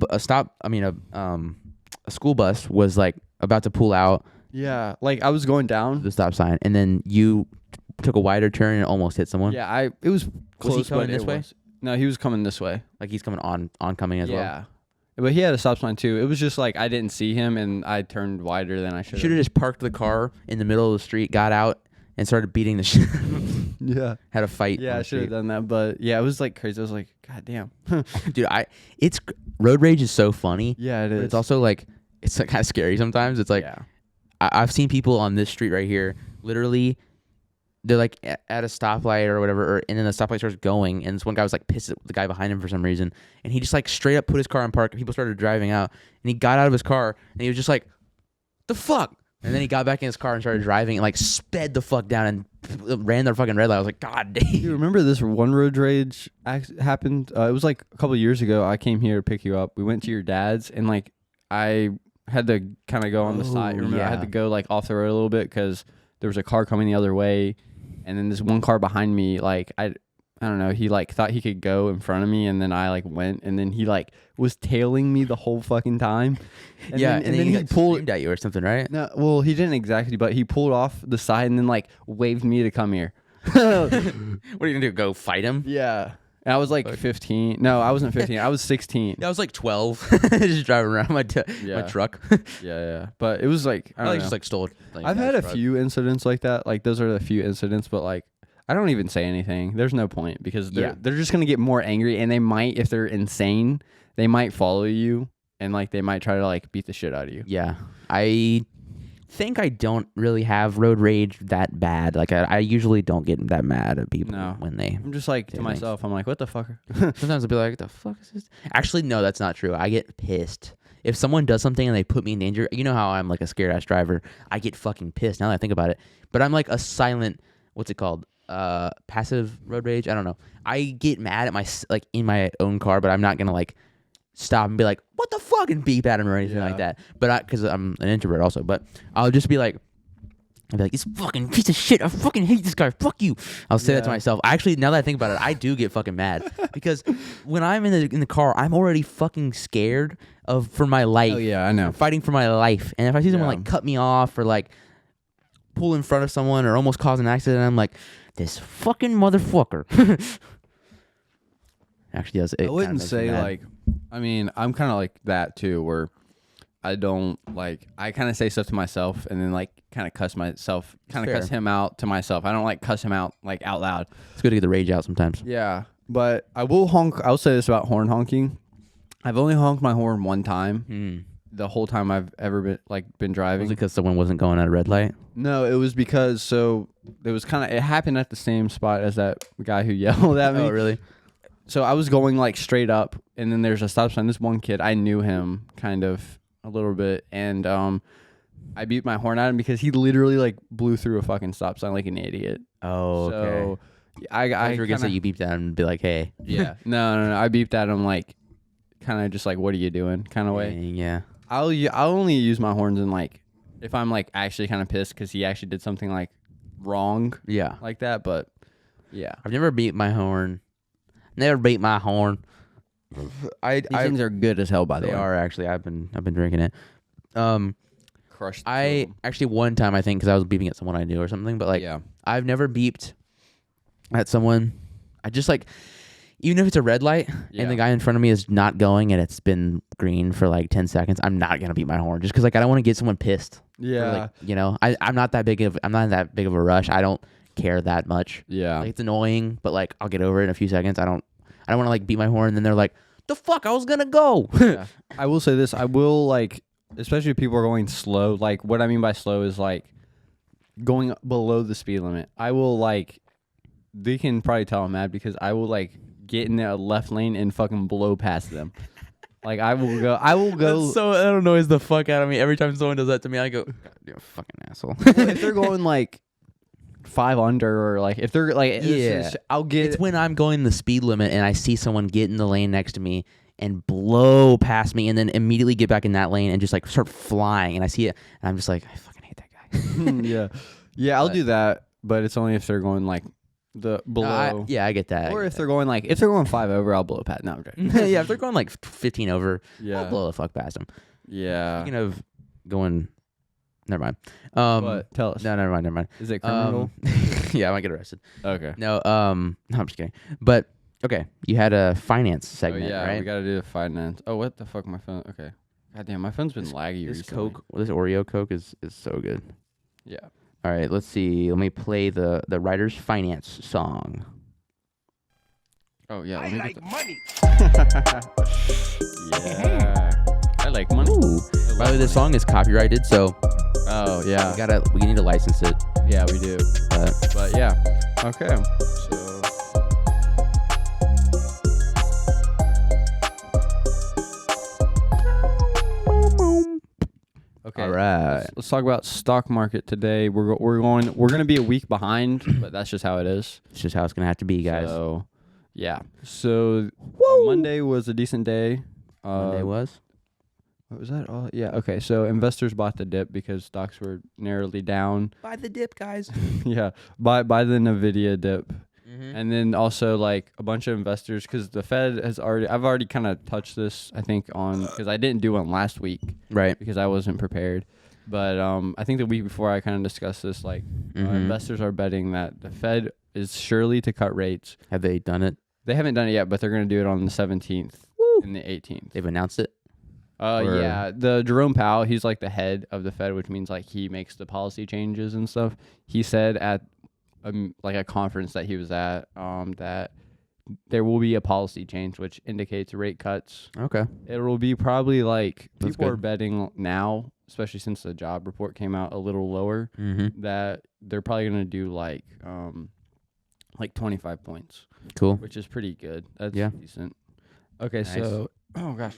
school bus was like about to pull out yeah, like I was going down. the stop sign, and then you took a wider turn and almost hit someone. Yeah, it was close. Was he coming but this it way? was- No, he was coming this way. Like he's coming oncoming as well. Yeah. But he had a stop sign too. It was just like I didn't see him and I turned wider than I You should should have just parked the car in the middle of the street, got out, and started beating the shit. Yeah. Had a fight. Yeah, on I the should have street. done that. But yeah, it was like crazy. I was like, God damn. Dude, it's road rage is so funny. Yeah, it But is. it's also like it's like kind of scary sometimes. It's like I've seen people on this street right here, literally, they're like at a stoplight or whatever, and then the stoplight starts going, and this one guy was like pissed at the guy behind him for some reason, and he just like straight up put his car in park. People started driving out, and he got out of his car, and he was just like, "The fuck." And then he got back in his car and started driving and like sped the fuck down and ran their fucking red light. I was like, God damn. You remember this one road rage happened? It was like a couple of years ago. I came here to pick you up. We went to your dad's and like I had to kind of go on the side. Oh, Remember, I had yeah. to go like off the road a little bit because there was a car coming the other way, and then this one car behind me, like I don't know, he like thought he could go in front of me, and then I like went, and then he like was tailing me the whole fuking time. And Yeah, then, and then he he pulled screamed at you or something, right? No, well, he didn't exactly, but he pulled off the side and then like waved me to come here. What are you gonna do? Go fight him? Yeah. And I was like 15. No, I wasn't 15. I was 16. I was like 12, just driving around my truck. Yeah. But it was like I don't know. just like stole. Like, I've had a few incidents like that. Like those are the few incidents, but like I don't even say anything. There's no point because they're just gonna get more angry, and they might, if they're insane, they might follow you and like they might try to like beat the shit out of you. Yeah, think I don't really have road rage that bad. Like I usually don't get that mad at people when they. I'm just like to myself. I'm like, what the fuck? Sometimes I'll be like, the fuck is this? Actually, no, that's not true. I get pissed if someone does something and they put me in danger. You know how I'm like a scared ass driver. I get fucking pissed now that I think about it. But I'm like a silent. What's it called? Passive road rage. I don't know. I get mad at like in my own car, but I'm not gonna like stop and be like, what the fuck, and beep at him or anything like that. But because I'm an introvert also, but I'll just be like, this fucking piece of shit. I fucking hate this guy. Fuck you. I'll say that to myself. Actually, now that I think about it, I do get fucking mad because when I'm in the car, I'm already fucking scared for my life. Oh yeah, I know. Fighting for my life. And if I see someone like cut me off or like pull in front of someone or almost cause an accident, I'm like, this fucking motherfucker. Actually, does. I wouldn't say like. I mean, I'm kind of like that too, where I don't like. I kind of say stuff to myself and then like kind of cuss myself, kind of cuss him out to myself. I don't like cuss him out like out loud. It's good to get the rage out sometimes. Yeah, but I will honk. I'll say this about horn honking. I've only honked my horn one time. The whole time I've ever been driving. Was it because someone wasn't going at a red light? No, it was because it happened at the same spot as that guy who yelled at me. Oh, really? So I was going like straight up, and then there's a stop sign. This one kid, I knew him kind of a little bit, and I beat my horn at him because he literally like blew through a fucking stop sign like an idiot. Oh, okay. So I were gonna say you beeped at him and be like, hey. Yeah. No. I beeped at him like kind of just like, what are you doing kind of way. Yeah. I'll only use my horns in like if I'm like actually kind of pissed because he actually did something like wrong. Yeah. Like that, but yeah. I've never beat my horn. Never beat my horn. These things are good as hell, by the way. They are actually. I've been drinking it. Crushed. Actually one time I think because I was beeping at someone I knew or something, but like I've never beeped at someone. I just like even if it's a red light and the guy in front of me is not going and it's been green for like 10 seconds, I'm not gonna beat my horn just because like I don't want to get someone pissed. Yeah. Like, I'm not that big of a rush. I don't care that much. Yeah. Like, it's annoying, but like I'll get over it in a few seconds. I don't want to like beat my horn and then they're like, the fuck, I was gonna go. Yeah. I will say this. I will like, especially if people are going slow. Like what I mean by slow is like going below the speed limit. I will like, they can probably tell I'm mad because I will like get in the left lane and fucking blow past them. Like I will go. That annoys the fuck out of me every time someone does that to me. I go, God, you're a fucking asshole. Well, if they're going like 5 under or like if they're like I'll get. It's when I'm going the speed limit and I see someone get in the lane next to me and blow past me and then immediately get back in that lane and just like start flying and I see it and I'm just like, I fucking hate that guy. Yeah. I'll do that, but it's only if they're going like the below. I get that. Or if they're going like 5 over, I'll blow past. No, I'm joking. Yeah, if they're going like 15 over, I'll blow the fuck past them. Yeah. Speaking of going. Never mind. What? Tell us. No, never mind. Is it criminal? Yeah, I might get arrested. Okay. No, I'm just kidding. But okay, you had a finance segment, yeah, right? we gotta do the finance. Oh, what the fuck, my phone? Okay. God damn, my phone's been laggy recently. This Oreo Coke is so good. Yeah. All right, let's see. Let me play the writer's finance song. Oh yeah. I like money. Yeah. I like money. Ooh. By the way, this song is copyrighted, so. Oh yeah. We need to license it. Yeah, we do. But yeah. Okay. So. Okay. All right. Let's talk about stock market today. We're gonna be a week behind, but that's just how it is. It's just how it's gonna have to be, guys. So, yeah. So Monday was a decent day. Monday was. What was that? Oh yeah. Okay. So investors bought the dip because stocks were narrowly down. Buy the dip, guys. Yeah. Buy the Nvidia dip. Mm-hmm. And then also like a bunch of investors because the Fed has I've already kind of touched this I think on because I didn't do one last week, right? Because I wasn't prepared, but I think the week before I kind of discussed this like investors are betting that the Fed is surely to cut rates. Have they done it? They haven't done it yet, but they're going to do it on the 17th and the 18th. They've announced it. Yeah, the Jerome Powell, he's like the head of the Fed, which means like he makes the policy changes and stuff. He said at like a conference that he was at, that there will be a policy change, which indicates rate cuts. Okay. It will be probably like That's people are good. betting now especially since the job report came out a little lower, that they're probably going to do like 25 points. Cool. Which is pretty good. That's Yeah. decent. Okay, Nice. so oh gosh.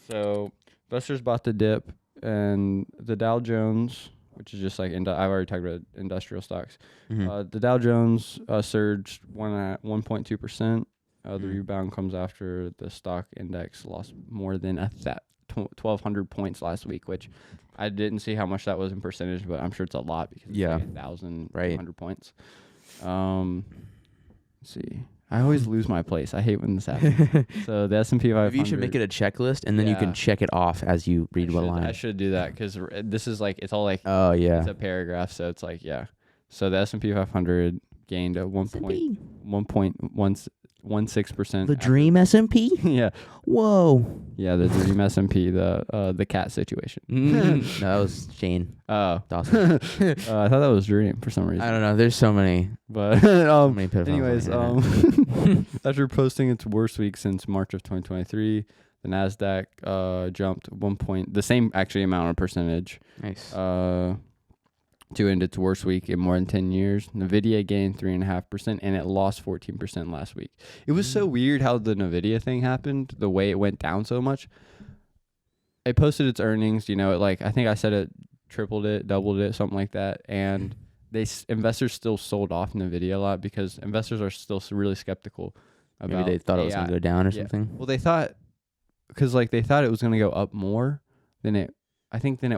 So investors bought the dip, and the Dow Jones, which is just like I've already talked about industrial stocks. The Dow Jones surged 1.2%. The rebound comes after the stock index lost more than 1,200 points last week, which I didn't see how much that was in percentage, but I'm sure it's a lot because it's like 1,200 points. Let's see. I always lose my place. I hate when this happens. So the S&P 500. Maybe you should make it a checklist, and then you can check it off as you read what line. I should do that because this is like, it's all like, it's a paragraph. So it's like, So the S&P 500 gained a 1.16%. The dream S&P? Yeah. Whoa. Yeah, the dream S&P, the cat situation. No, that was Shane. Oh. Dawson. I thought that was Dream for some reason. I don't know. There's so many. But so many pitfalls anyways, on the internet. after posting its worst week since March of 2023, the Nasdaq jumped the same actually amount of percentage. Nice. To end its worst week in more than 10 years. Nvidia gained 3.5%, and it lost 14% last week. It was so weird how the Nvidia thing happened, the way it went down so much. It posted its earnings, I think I said it tripled it, doubled it, something like that, and investors still sold off Nvidia a lot because investors are still really skeptical about Maybe they thought it was going to go down or something. Well, they thought it was going to go up more than it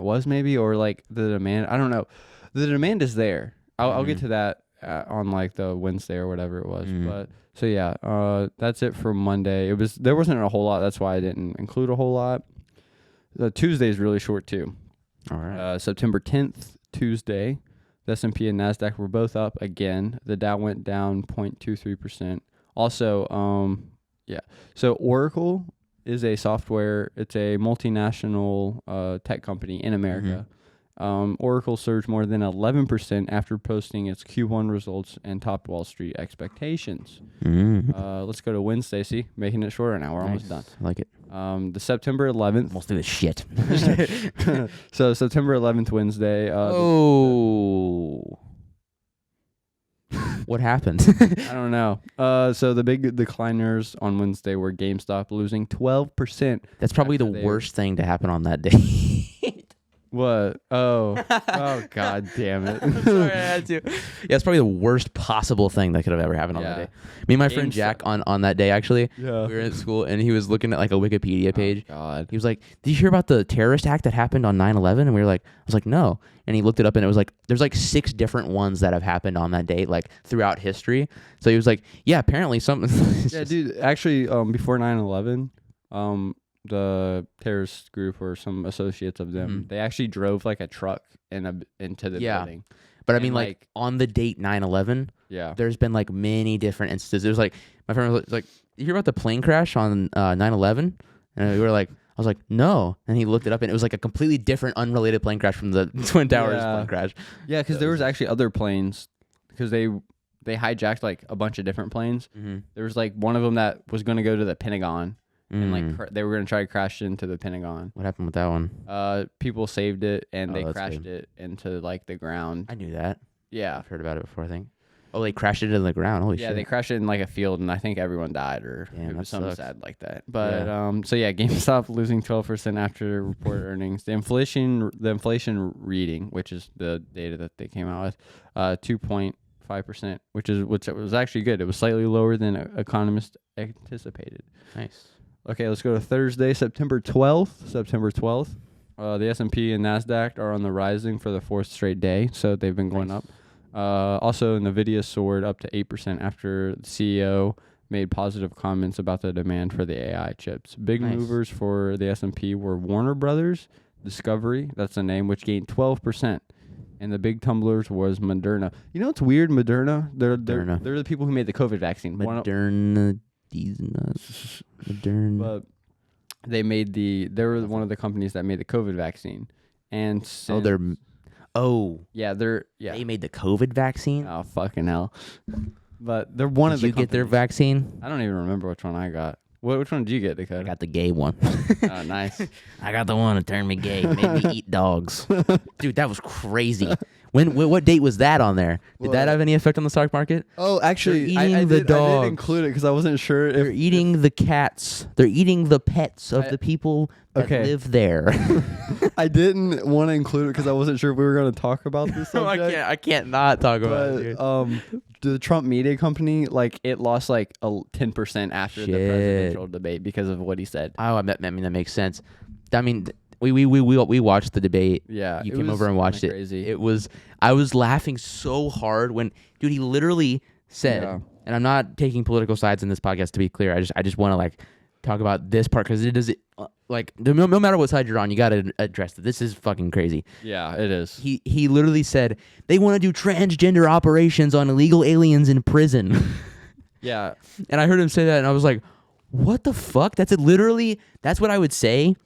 was maybe, or like the demand. I don't know. The demand is there. I'll get to that on like the Wednesday or whatever it was. But so that's it for Monday. There wasn't a whole lot. That's why I didn't include a whole lot. The Tuesday is really short too. All right. September 10th, Tuesday, the S&P and Nasdaq were both up again. The Dow went down 0.23%. Also, So Oracle is a software. It's a multinational tech company in America. Oracle surged more than 11% after posting its Q1 results and topped Wall Street expectations. Let's go to Wednesday. See, making it shorter now. We're almost done. I like it. The September 11th. Most of the shit. So September 11th, Wednesday. What happened? I don't know. So the big decliners on Wednesday were GameStop losing 12%. That's probably the worst thing to happen on that day. What? Oh, God damn it. I'm sorry, I had to. Yeah, it's probably the worst possible thing that could have ever happened on that day. Me and my friend Jack on that day, actually, we were at school, and he was looking at like a Wikipedia page. Oh, God. He was like, "Did you hear about the terrorist act that happened on 9/11?" And we were like, I was like, "No." And he looked it up, and it was like, there's like 6 different ones that have happened on that day, like throughout history. So he was like, "Yeah, apparently something." Yeah, dude. Actually, before 9/11, the terrorist group or some associates of them, they actually drove like a truck into the building. But I mean, like on the date 9/11, there's been like many different instances. There's like, my friend was like, "You hear about the plane crash on 9/11?" And we were like, I was like, "No." And he looked it up, and it was like a completely different, unrelated plane crash from the Twin Towers plane crash. Yeah, because there was actually other planes, because they hijacked like a bunch of different planes. There was like one of them that was going to go to the Pentagon. And like they were gonna try to crash into the Pentagon. What happened with that one? People saved it, and they crashed it into like the ground. I knew that. Yeah, I've heard about it before. I think. Oh, they crashed it into the ground. Holy shit! Yeah, they crashed it in like a field, and I think everyone died, or it was something sad like that. But GameStop losing 12% after report earnings. The inflation reading, which is the data that they came out with, 2.5%, which was actually good. It was slightly lower than economists anticipated. Nice. Okay, let's go to Thursday, September 12th. The S&P and Nasdaq are on the rising for the 4th straight day, so they've been going up. Also, Nvidia soared up to 8% after the CEO made positive comments about the demand for the AI chips. Big movers for the S&P were Warner Brothers, Discovery, that's the name, which gained 12%. And the big tumblers was Moderna. You know what's weird? Moderna, they're the people who made the COVID vaccine. Moderna. These nuts. Moderna. But they were one of the companies that made the COVID vaccine. And they made the COVID vaccine? Oh, fucking hell. But they're one of the Did you get their vaccine? I don't even remember which one I got. Which one did you get, Dakota? I got the gay one. Oh, nice. I got the one that turned me gay, made me eat dogs. Dude, that was crazy. What date was that on there? Did that have any effect on the stock market? Oh, actually, They're eating the dogs. I did include it because I wasn't sure. They're eating the cats. They're eating the pets of the people that live there. I didn't want to include it because I wasn't sure if we were going to talk about this subject. I can't not talk about it. Dude. The Trump media company, like, it lost like 10% after the presidential debate because of what he said. Oh, I mean that makes sense. I mean, we watched the debate. Yeah, you came over and watched it. Crazy. I was laughing so hard when, dude, he literally said, and I'm not taking political sides in this podcast to be clear. I just want to like talk about this part because it is like no matter what side you're on, you got to address it. This is fucking crazy. Yeah, it is. He literally said they want to do transgender operations on illegal aliens in prison. Yeah, and I heard him say that, and I was like, what the fuck? That's what I would say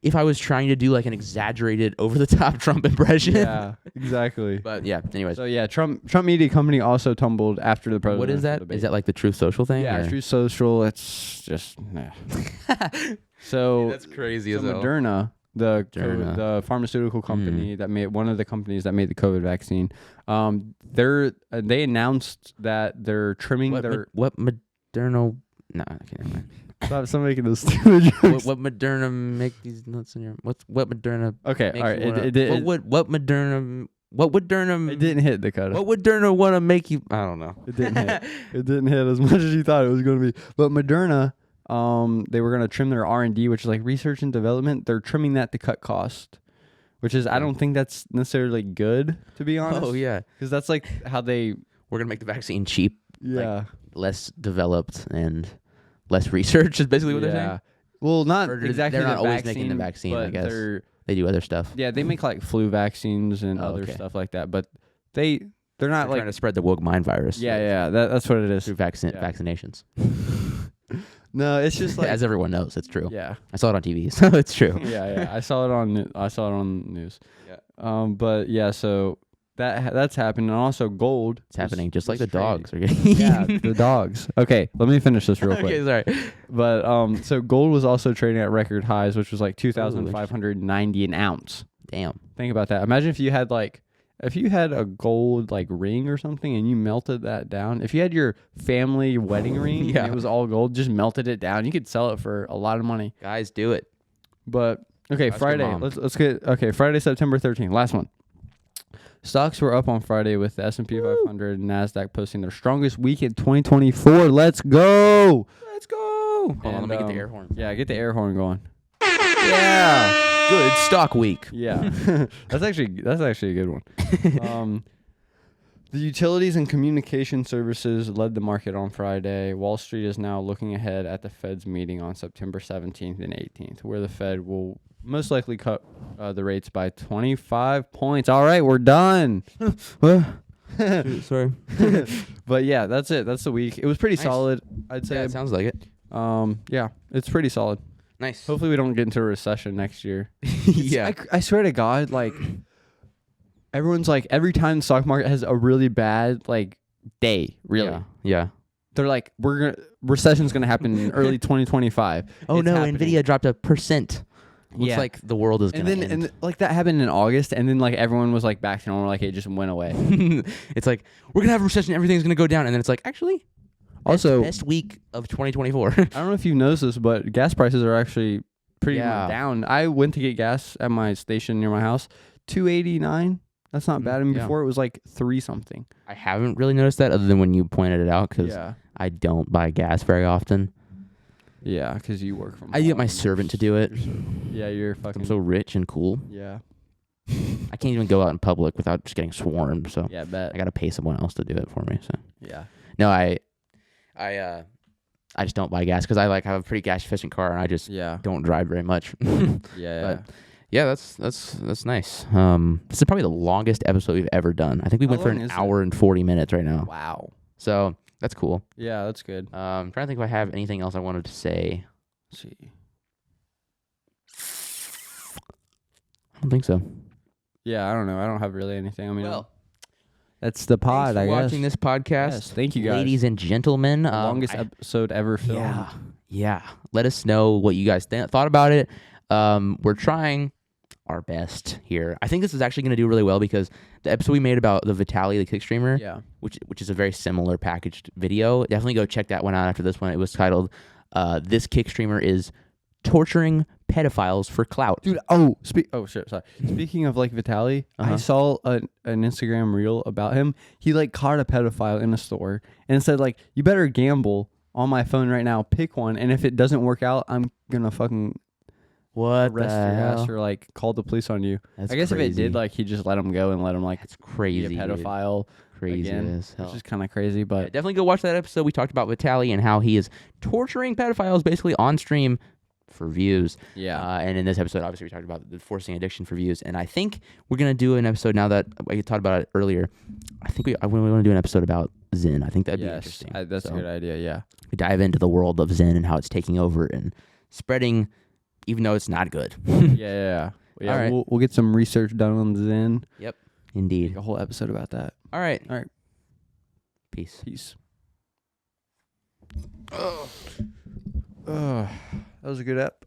if I was trying to do like an exaggerated, over-the-top Trump impression. Yeah, exactly. But yeah, anyways. So yeah, Trump media company also tumbled after the president. What is that? Debate. Is that like the Truth Social thing? Yeah, or? Truth Social. It's just So that's crazy as hell. Moderna, the pharmaceutical company that made one of the companies that made the COVID vaccine, they announced that they're trimming what Moderna. No, I can't. Stop making those stupid jokes. What Moderna make these nuts in your? What Moderna? Okay, all right. What Moderna? What would Moderna? It didn't hit, Dakota. What would Moderna want to make you? I don't know. It didn't hit. It didn't hit as much as you thought it was going to be. But Moderna, they were going to trim their R&D, which is like research and development. They're trimming that to cut cost, which is I don't think that's necessarily good, to be honest. Oh yeah, because that's like how we're gonna make the vaccine cheap. Yeah, like, less developed and less research is basically what they're saying. Well, not Or exactly. They're not always vaccine, making the vaccine. I but guess they do other stuff. Yeah, they make like flu vaccines and other stuff like that, but they're not like trying to spread the woke mind virus. Yeah, that's what it is Through vaccinations. No, it's just like as everyone knows, it's true. Yeah, I saw it on TV, so it's true. Yeah, I saw it on news. Yeah. But yeah, so that's happened, and also gold. It's happening just like the dogs are getting. Yeah, the dogs. Okay, let me finish this real quick. Okay, sorry. But so gold was also trading at record highs, which was like 2,590 an ounce. Damn. Think about that. Imagine if you had a gold like ring or something and you melted that down. If you had your family wedding ring and it was all gold, just melted it down, you could sell it for a lot of money. Guys, do it. But okay, Friday. Let's get Friday, September 13th. Last one. Stocks were up on Friday with the S&P 500 and NASDAQ posting their strongest week in 2024. Let's go. Let's go. Hold on, let me get the air horn. Yeah, get the air horn going. Yeah. Good stock week. Yeah. that's actually a good one. The utilities and communication services led the market on Friday. Wall Street is now looking ahead at the Fed's meeting on September 17th and 18th, where the Fed will most likely cut the rates by 25 points. All right, we're done. Sorry. But yeah, that's it. That's the week. It was pretty solid, I'd say. Yeah, it sounds like it. Yeah, it's pretty solid. Nice. Hopefully we don't get into a recession next year. Yeah. I swear to God, like everyone's like every time the stock market has a really bad like day, really. Yeah. They're like, recession's gonna happen in early 2025. Oh It's no, happening. Nvidia dropped 1%. Looks like the world is gonna end. And like that happened in August, and then like everyone was like back to normal, like it just went away. It's like we're gonna have a recession, everything's gonna go down, and then it's like actually, also best week of 2024. I don't know if you've noticed this, but gas prices are actually pretty down. I went to get gas at my station near my house, $2.89. That's not bad. I mean, before it was like 3 something. I haven't really noticed that other than when you pointed it out because I don't buy gas very often. Yeah, because you work from home. I get my servant to do it. Yeah, you're fucking... I'm so rich and cool. Yeah. I can't even go out in public without just getting swarmed. So yeah, I bet. I got to pay someone else to do it for me. So yeah. No, I just don't buy gas because I have a pretty gas efficient car and I just don't drive very much. Yeah. But yeah, that's nice. This is probably the longest episode we've ever done. I think we went for an hour and 40 minutes right now. Wow. So that's cool. Yeah, that's good. I'm trying to think if I have anything else I wanted to say. Let's see. I don't think so. Yeah, I don't know. I don't have really anything. I mean, That's the pod. Thanks for I guess. watching this podcast. Yes, thank you, guys. Ladies and gentlemen. Longest episode ever filmed. Yeah. Let us know what you guys thought about it. We're trying our best here. I think this is actually going to do really well because the episode we made about the Vitaly, the kick streamer, which is a very similar packaged video. Definitely go check that one out after this one. It was titled "This Kick Streamer is Torturing Pedophiles for Clout." Dude, shit, sorry. Speaking of like Vitaly, I saw an Instagram reel about him. He like caught a pedophile in a store and said like, "You better gamble on my phone right now. Pick one, and if it doesn't work out, I'm gonna fucking arrest your ass or like call the police on you." That's I guess crazy. if it did, like he just let him go and let him like it's crazy, be a pedophile. Crazy again, as hell. which is kind of crazy, but Definitely go watch that episode. We talked about Vitaly and how he is torturing pedophiles basically on stream for views. And in this episode, obviously, we talked about the forcing addiction for views. And I think we're gonna do an episode now that I talked about it earlier. I think we want to do an episode about Zen. I think that'd be interesting. That's a good idea. Yeah, we dive into the world of Zen and how it's taking over and spreading, even though it's not good. yeah. All right, we'll get some research done on Zen. Yep, indeed. Make a whole episode about that. All right. Peace. That was a good ep.